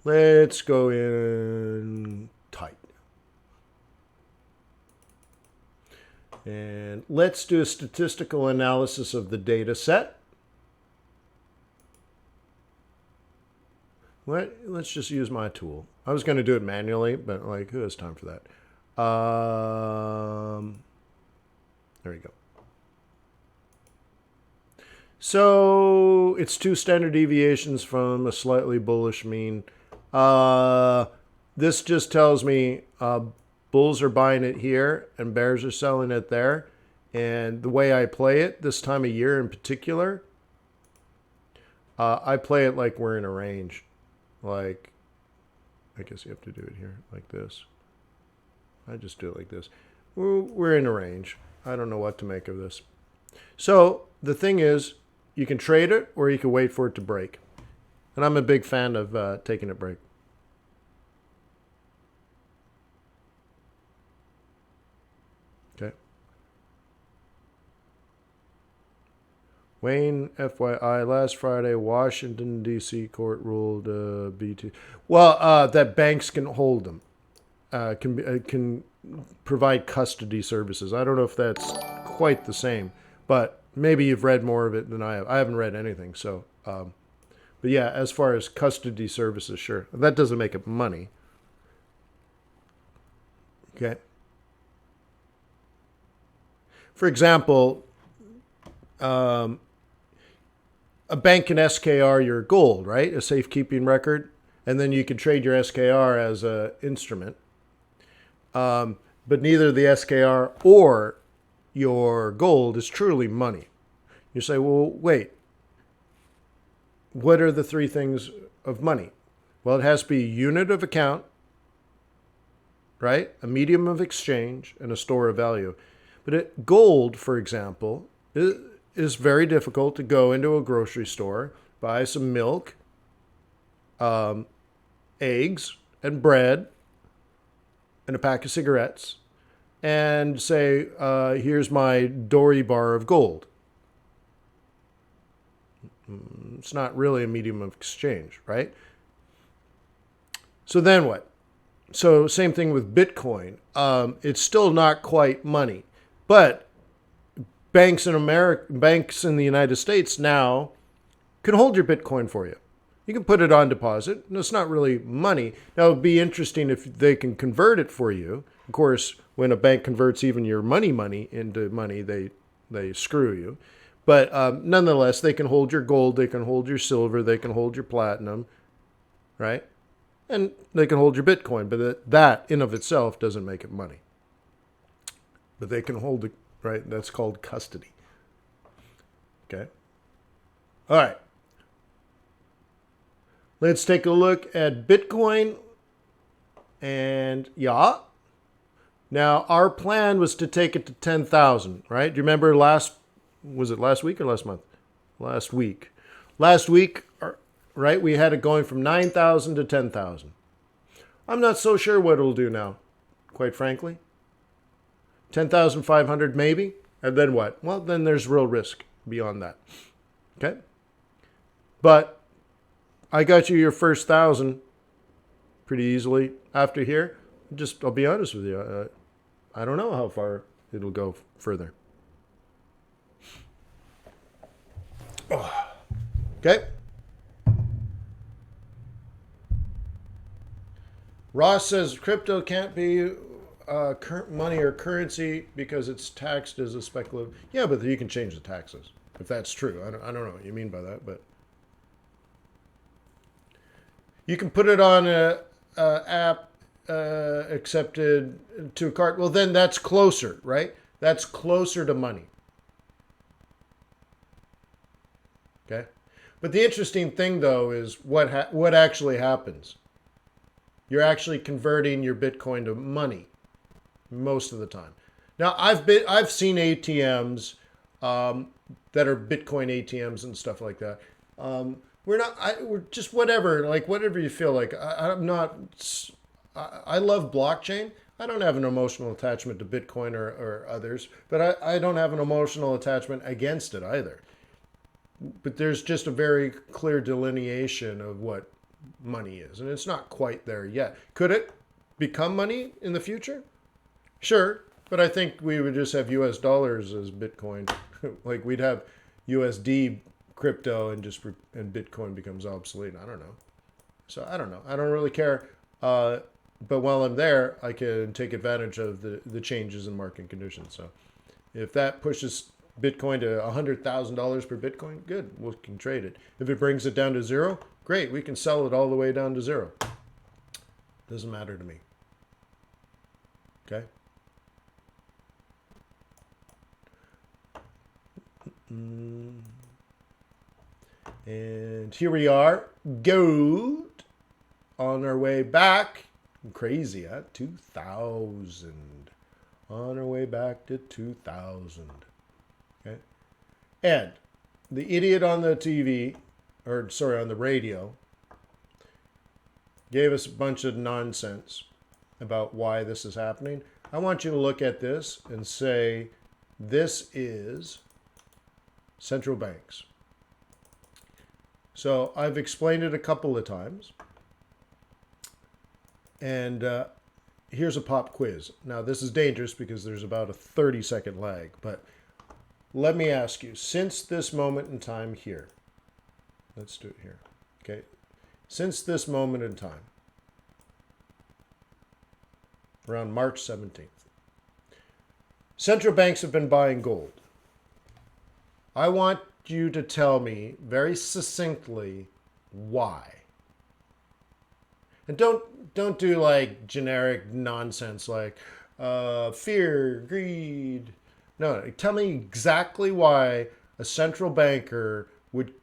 Let's go in tight. And let's do a statistical analysis of the data set. What? Let's just use my tool. I was going to do it manually, but like, who has time for that? There you go. So it's 2 standard deviations from a slightly bullish mean. This just tells me bulls are buying it here and bears are selling it there. And the way I play it this time of year in particular, I play it like we're in a range. Like, I guess you have to do it here like this. I just do it like this. We're in a range. I don't know what to make of this. So the thing is, you can trade it or you can wait for it to break. And I'm a big fan of taking a break. Okay. Wayne, FYI, last Friday, Washington, D.C. court ruled BT. Well, that banks can hold them, can provide custody services. I don't know if that's quite the same, but maybe you've read more of it than I have. I haven't read anything, so. But yeah, as far as custody services, sure. That doesn't make it money. Okay. For example, a bank can SKR your gold, right? A safekeeping record. And then you can trade your SKR as an instrument. But neither the SKR or your gold is truly money. You say, well, wait. What are the 3 things of money? Well, it has to be a unit of account, right? A medium of exchange, and a store of value. But gold, for example, is very difficult to go into a grocery store, buy some milk, eggs, and bread, and a pack of cigarettes, and say, here's my Dory bar of gold. It's not really a medium of exchange, right? So then what? So same thing with Bitcoin. It's still not quite money, but banks in the United States now can hold your Bitcoin for you. You can put it on deposit, and it's not really money. Now, it would be interesting if they can convert it for you. Of course, when a bank converts even your money into money, they screw you. But nonetheless, they can hold your gold, they can hold your silver, they can hold your platinum, right? And they can hold your Bitcoin, but that in of itself doesn't make it money. But they can hold it, right? That's called custody. Okay? All right. Let's take a look at Bitcoin. And yeah. Now, our plan was to take it to 10,000, right? Do you remember was it last week or last month? Last week. Last week, right, we had it going from 9,000 to 10,000. I'm not so sure what it'll do now, quite frankly. 10,500 maybe. And then what? Well, then there's real risk beyond that. Okay? But I got you your first 1,000 pretty easily after here. I'll be honest with you. I don't know how far it'll go further. Okay. Ross says crypto can't be current money or currency because it's taxed as a speculative. Yeah, but you can change the taxes if that's true. I don't know what you mean by that, but you can put it on a app accepted to a card. Well, then that's closer, right? That's closer to money. Okay. But the interesting thing, though, is what actually happens. You're actually converting your Bitcoin to money most of the time. Now, I've seen ATMs that are Bitcoin ATMs and stuff like that. We're just whatever, like whatever you feel like. I'm not. I love blockchain. I don't have an emotional attachment to Bitcoin or others, but I don't have an emotional attachment against it either. But there's just a very clear delineation of what money is, and it's not quite there yet. Could it become money in the future? Sure, but I think we would just have US dollars as Bitcoin. Like we'd have USD crypto and Bitcoin becomes obsolete. I don't know. So I don't know. I don't really care. But while I'm there, I can take advantage of the changes in market conditions. So if that pushes Bitcoin to $100,000 per Bitcoin, good. We can trade it. If it brings it down to zero, great. We can sell it all the way down to zero. Doesn't matter to me. Okay? And here we are, gold, on our way back. Crazy, huh? 2000. On our way back to 2000. Okay? And the idiot on the TV, or sorry, on the radio, gave us a bunch of nonsense about why this is happening. I want you to look at this and say, this is central banks. So I've explained it a couple of times. And here's a pop quiz. Now, this is dangerous because there's about a 30-second lag. But let me ask you, since this moment in time here, let's do it here. Okay. Since this moment in time, around March 17th, central banks have been buying gold. I want you to tell me very succinctly why. And don't do like generic nonsense like fear, greed. No, tell me exactly why a central banker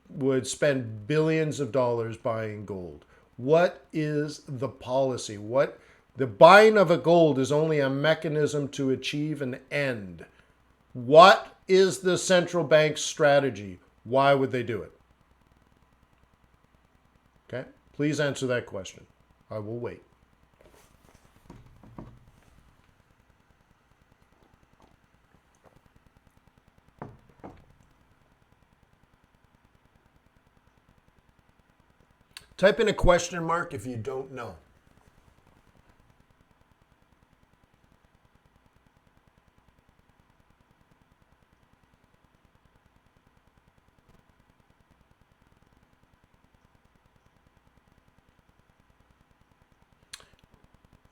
would spend billions of dollars buying gold. What is the policy? The buying of a gold is only a mechanism to achieve an end. What is the central bank's strategy? Why would they do it? Okay, please answer that question. I will wait. Type in a question mark if you don't know.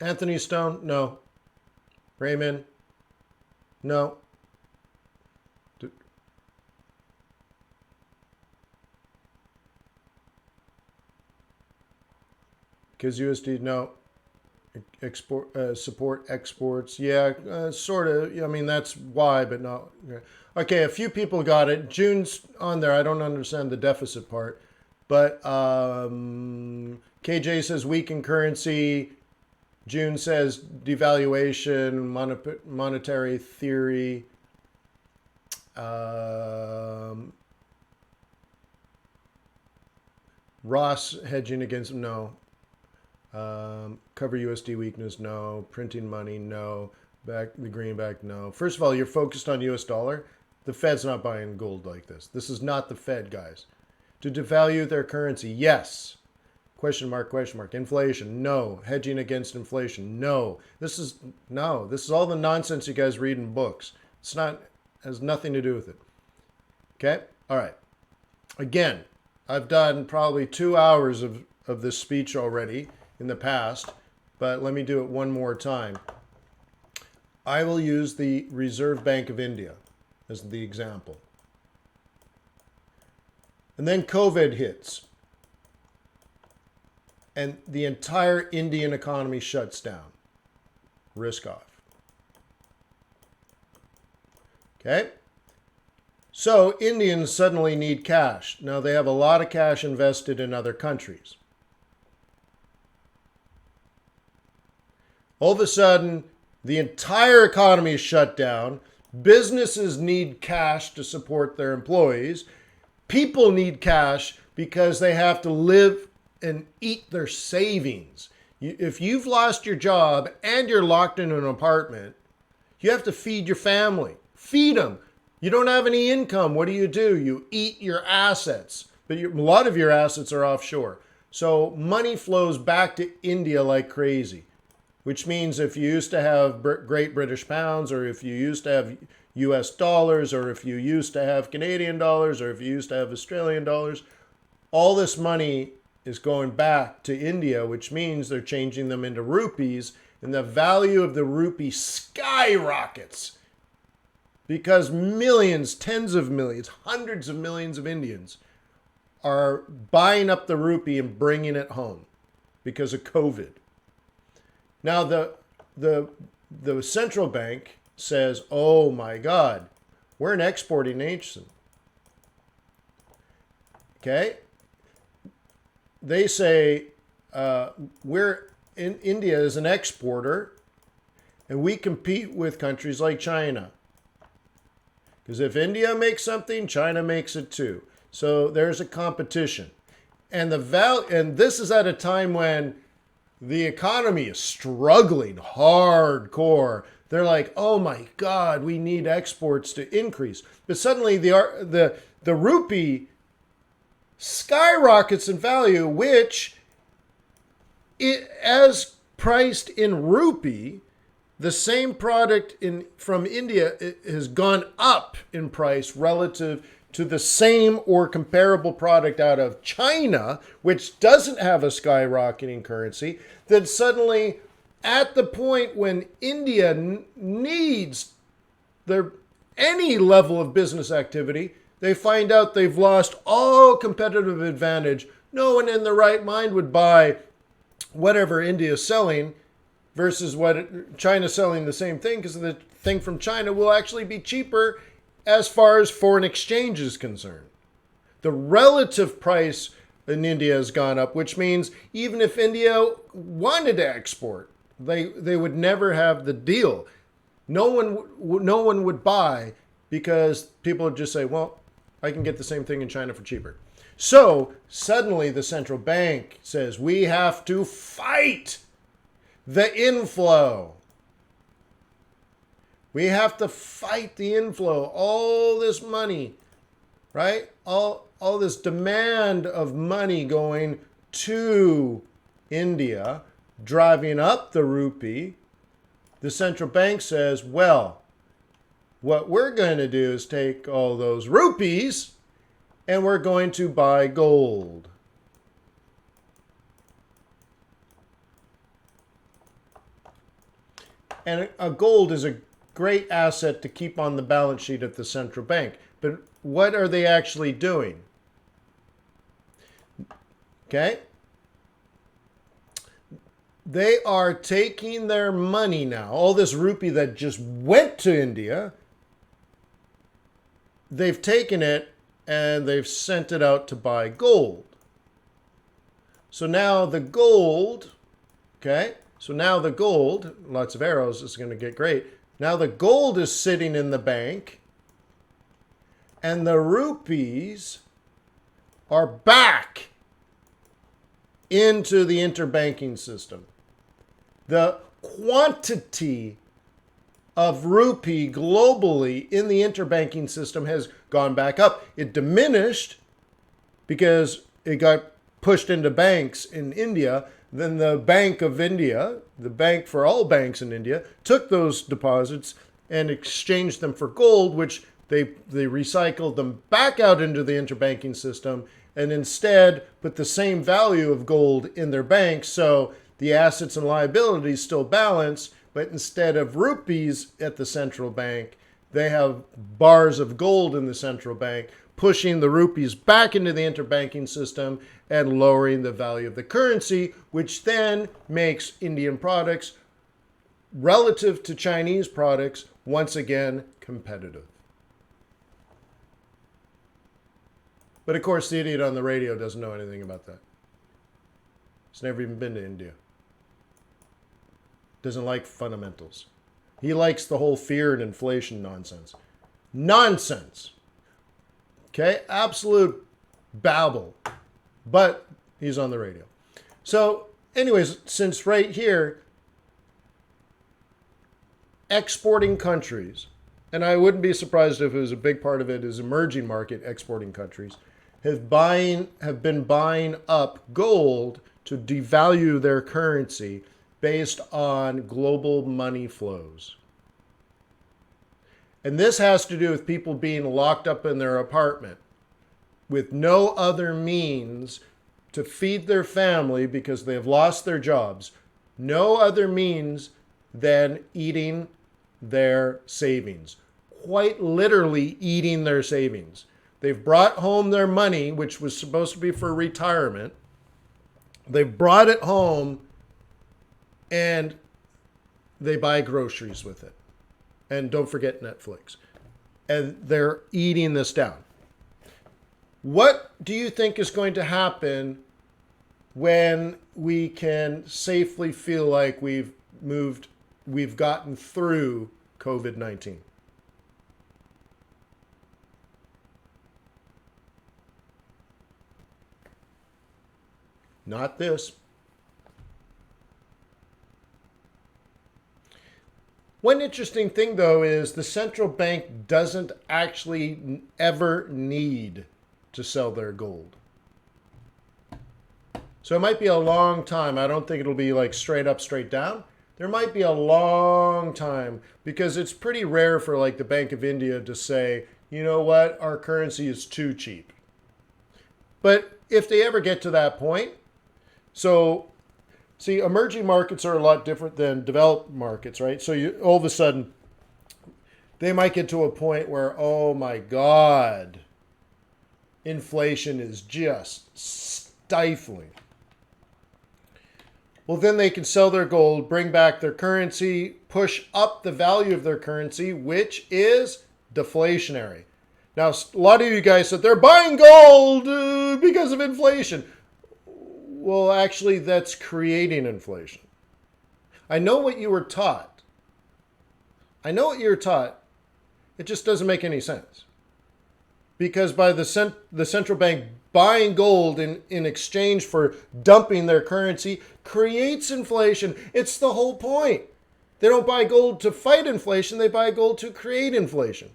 Anthony Stone, no. Raymond, no. Because USD, no. Support exports, yeah, sort of. I mean, that's why, but no. Okay, a few people got it. June's on there. I don't understand the deficit part. But KJ says weakened currency. June says devaluation, monetary theory. Ross hedging against, no. Cover USD weakness, no. Printing money, no. Back the greenback, no. First of all, you're focused on US dollar. The Fed's not buying gold like this. This is not the Fed, guys. To devalue their currency, yes. Question mark, question mark. Inflation, no. Hedging against inflation, no. This is all the nonsense you guys read in books. It's not, has nothing to do with it. Okay? All right. Again, I've done probably 2 hours of this speech already in the past, but let me do it one more time. I will use the Reserve Bank of India as the example. And then COVID hits. And the entire Indian economy shuts down. Risk off. Okay? So Indians suddenly need cash. Now they have a lot of cash invested in other countries. All of a sudden, the entire economy is shut down. Businesses need cash to support their employees. People need cash because they have to live and eat their savings. If you've lost your job and you're locked in an apartment, you have to feed your family. Feed them. You don't have any income. What do? You eat your assets. But a lot of your assets are offshore. So money flows back to India like crazy, which means if you used to have Great British Pounds, or if you used to have US dollars, or if you used to have Canadian dollars, or if you used to have Australian dollars, all this money is going back to India, which means they're changing them into rupees, and the value of the rupee skyrockets because millions, tens of millions, hundreds of millions of Indians are buying up the rupee and bringing it home because of COVID. Now the central bank says, "Oh my God, we're an exporting nation." Okay, they say India is an exporter, and we compete with countries like China. Because if India makes something, China makes it too. So there's a competition. And and this is at a time when the economy is struggling hardcore. They're like, "Oh my God, we need exports to increase." But suddenly the rupee skyrockets in value, which as priced in rupee, the same product from India has gone up in price relative to the same or comparable product out of China, which doesn't have a skyrocketing currency. Then suddenly, at the point when India needs any level of business activity, they find out they've lost all competitive advantage. No one in their right mind would buy whatever India is selling versus what China's selling the same thing, because the thing from China will actually be cheaper as far as foreign exchange is concerned. The relative price in India has gone up, which means even if India wanted to export, they would never have the deal. No one would buy because people would just say, "Well, I can get the same thing in China for cheaper." So suddenly the central bank says we have to fight the inflow. We have to fight the inflow. All this money, right? All this demand of money going to India, driving up the rupee. The central bank says, well, what we're going to do is take all those rupees and we're going to buy gold. And a gold is a great asset to keep on the balance sheet of the central bank. But what are they actually doing? Okay? They are taking their money now, all this rupee that just went to India, they've taken it and they've sent it out to buy gold. So now the gold, okay? So now the gold, lots of arrows, this is going to get great. Now the gold is sitting in the bank and the rupees are back into the interbanking system. The quantity of rupee globally in the interbanking system has gone back up. It diminished because it got pushed into banks in India. Then the Bank of India, the bank for all banks in India, took those deposits and exchanged them for gold, which they recycled them back out into the interbanking system and instead put the same value of gold in their banks. So the assets and liabilities still balance, but instead of rupees at the central bank, they have bars of gold in the central bank, pushing the rupees back into the interbanking system and lowering the value of the currency, which then makes Indian products relative to Chinese products once again competitive. But of course, the idiot on the radio doesn't know anything about that. He's never even been to India. Doesn't like fundamentals. He likes the whole fear and inflation nonsense. Nonsense. Okay? Absolute babble. But he's on the radio. So, anyways, since right here, exporting countries, and I wouldn't be surprised if it was a big part of it is emerging market exporting countries, have been buying up gold to devalue their currency based on global money flows. And this has to do with people being locked up in their apartment with no other means to feed their family because they have lost their jobs, no other means than eating their savings. Quite literally eating their savings. They've brought home their money, which was supposed to be for retirement. They've brought it home and they buy groceries with it. And don't forget Netflix. And they're eating this down. What do you think is going to happen when we can safely feel like we've gotten through COVID-19? Not this. One interesting thing, though, is the central bank doesn't actually ever need to sell their gold. So it might be a long time. I don't think it'll be like straight up, straight down. There might be a long time because it's pretty rare for like the Bank of India to say, you know what, our currency is too cheap. But if they ever get to that point, so see, emerging markets are a lot different than developed markets, right? So all of a sudden, they might get to a point where, oh my God, inflation is just stifling. Well, then they can sell their gold, bring back their currency, push up the value of their currency, which is deflationary. Now, a lot of you guys said they're buying gold because of inflation. Well, actually, that's creating inflation. I know what you were taught. It just doesn't make any sense. Because by the central bank buying gold in exchange for dumping their currency creates inflation. It's the whole point. They don't buy gold to fight inflation. They buy gold to create inflation.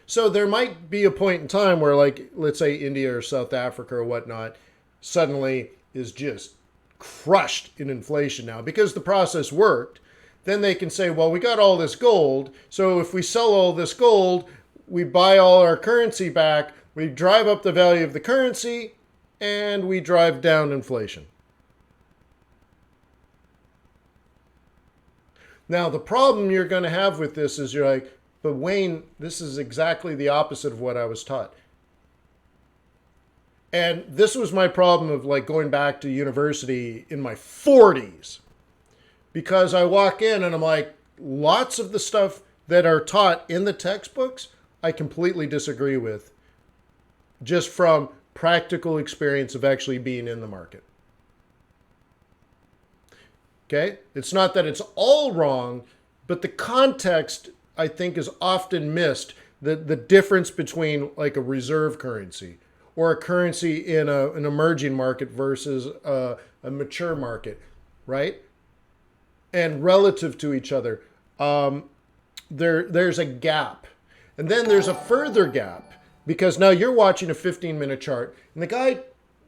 So there might be a point in time where, like, let's say India or South Africa or whatnot, suddenly is just crushed in inflation now because the process worked. Then they can say, well, we got all this gold. So if we sell all this gold, we buy all our currency back, we drive up the value of the currency, and we drive down inflation. Now, the problem you're going to have with this is you're like, but Wayne, this is exactly the opposite of what I was taught. And this was my problem of like going back to university in my 40s. Because I walk in and I'm like, lots of the stuff that are taught in the textbooks, I completely disagree with. Just from practical experience of actually being in the market. Okay? It's not that it's all wrong, but the context, I think, is often missed. The difference between like a reserve currency or a currency in an emerging market versus a mature market, right? And relative to each other, there's a gap. And then there's a further gap because now you're watching a 15-minute chart. And the guy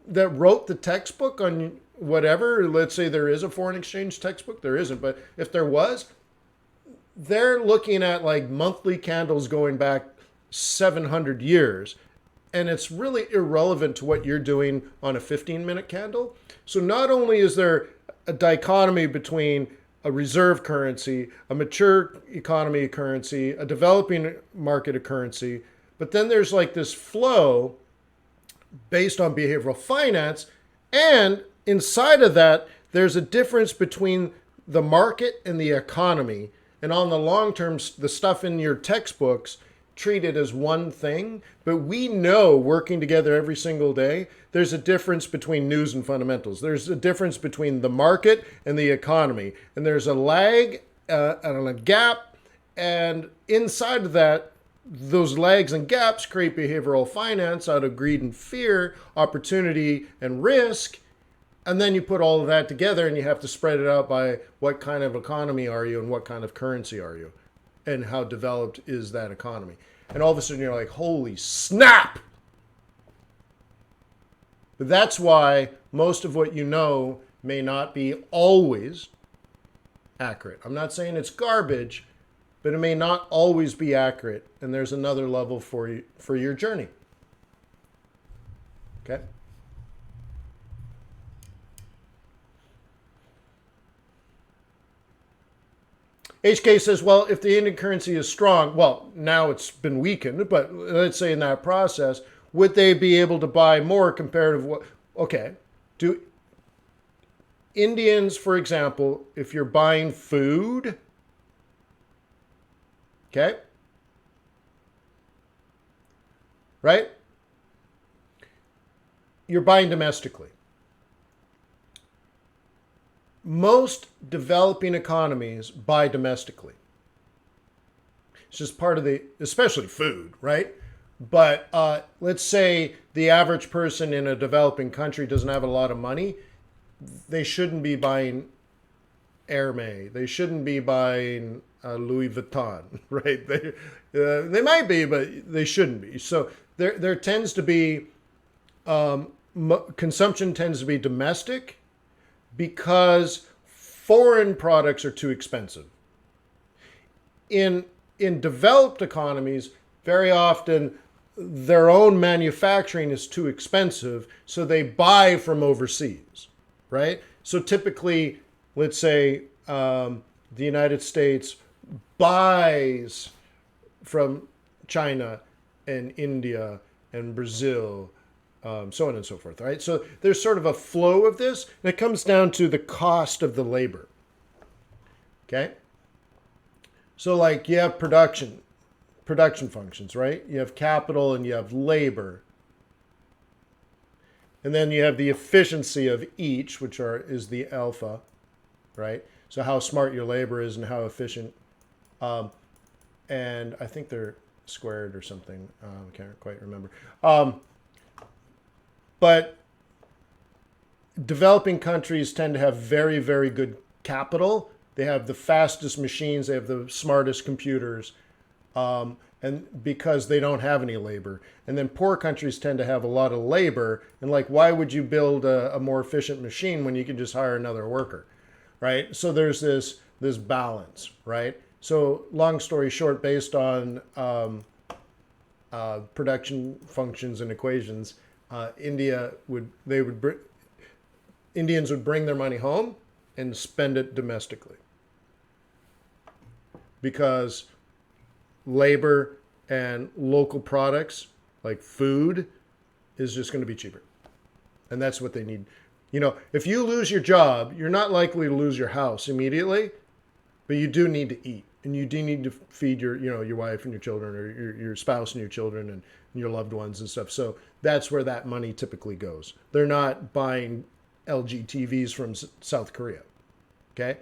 that wrote the textbook on whatever, let's say there is a foreign exchange textbook, there isn't, but if there was, they're looking at like monthly candles going back 700 years. And it's really irrelevant to what you're doing on a 15-minute candle. So not only is there a dichotomy between a reserve currency, a mature economy currency, a developing market currency, but then there's like this flow based on behavioral finance. And inside of that, there's a difference between the market and the economy. And on the long term, the stuff in your textbooks treat it as one thing, but we know working together every single day, there's a difference between news and fundamentals. There's a difference between the market and the economy. And there's a lag and a gap. And inside of that, those lags and gaps create behavioral finance out of greed and fear, opportunity and risk. And then you put all of that together and you have to spread it out by what kind of economy are you and what kind of currency are you and how developed is that economy. And all of a sudden you're like, holy snap! But that's why most of what you know may not be always accurate. I'm not saying it's garbage, but it may not always be accurate. And there's another level for you, for your journey. Okay? HK says, well, if the Indian currency is strong, well, now it's been weakened, but let's say in that process, would they be able to buy more compared to what? Okay. Do Indians, for example, if you're buying food, okay, right? You're buying domestically. Most developing economies buy domestically. It's just part of the, especially food, right? But let's say the average person in a developing country doesn't have a lot of money. They shouldn't be buying Hermes. They shouldn't be buying Louis Vuitton, right? They might be, but they shouldn't be. So there tends to be, consumption tends to be domestic because foreign products are too expensive. In developed economies, very often their own manufacturing is too expensive, so they buy from overseas, right? So typically, let's say the United States buys from China and India and Brazil, so on and so forth, right? So there's sort of a flow of this, and it comes down to the cost of the labor, okay? So like you have production functions, right? You have capital and you have labor. And then you have the efficiency of each, which is the alpha, right? So how smart your labor is and how efficient. And I think they're squared or something. I can't quite remember. But developing countries tend to have very, very good capital. They have the fastest machines. They have the smartest computers. And because they don't have any labor. And then poor countries tend to have a lot of labor. And like, why would you build a more efficient machine when you can just hire another worker, right? So there's this balance, right? So long story short, based on production functions and equations, Indians would bring their money home and spend it domestically because labor and local products like food is just going to be cheaper. And that's what they need. You know, if you lose your job, you're not likely to lose your house immediately, but you do need to eat. And you do need to feed your wife and your children, or your spouse and your children and your loved ones and stuff. So that's where that money typically goes. They're not buying LG TVs from South Korea. Okay?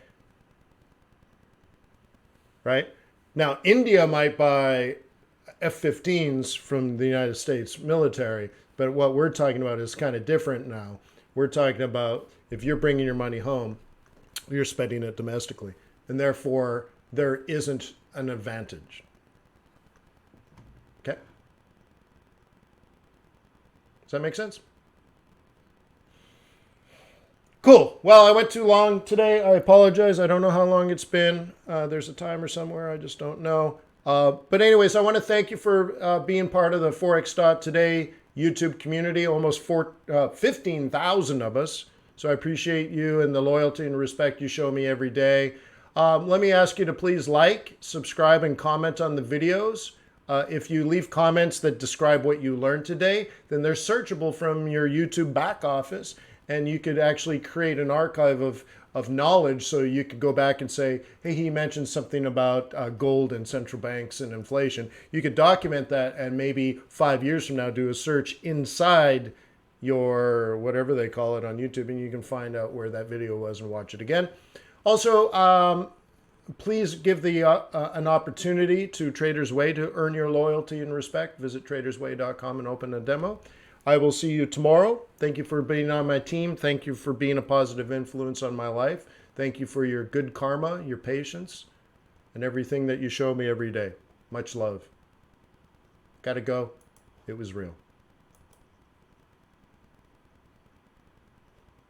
Right? Now, India might buy F-15s from the United States military, but what we're talking about is kind of different now. We're talking about if you're bringing your money home, you're spending it domestically. And therefore, there isn't an advantage. Okay? Does that make sense? Cool. Well, I went too long today. I apologize. I don't know how long it's been. There's a timer somewhere. I just don't know. But anyways, I want to thank you for being part of the Forex.Today YouTube community. Almost 15,000 of us. So I appreciate you and the loyalty and respect you show me every day. Let me ask you to please like, subscribe, and comment on the videos. If you leave comments that describe what you learned today, then they're searchable from your YouTube back office, and you could actually create an archive of knowledge so you could go back and say, hey, he mentioned something about gold and central banks and inflation. You could document that and maybe 5 years from now do a search inside your whatever they call it on YouTube, and you can find out where that video was and watch it again. Also, please give an opportunity to Traders Way to earn your loyalty and respect. Visit tradersway.com and open a demo. I will see you tomorrow. Thank you for being on my team. Thank you for being a positive influence on my life. Thank you for your good karma, your patience, and everything that you show me every day. Much love. Gotta go. It was real.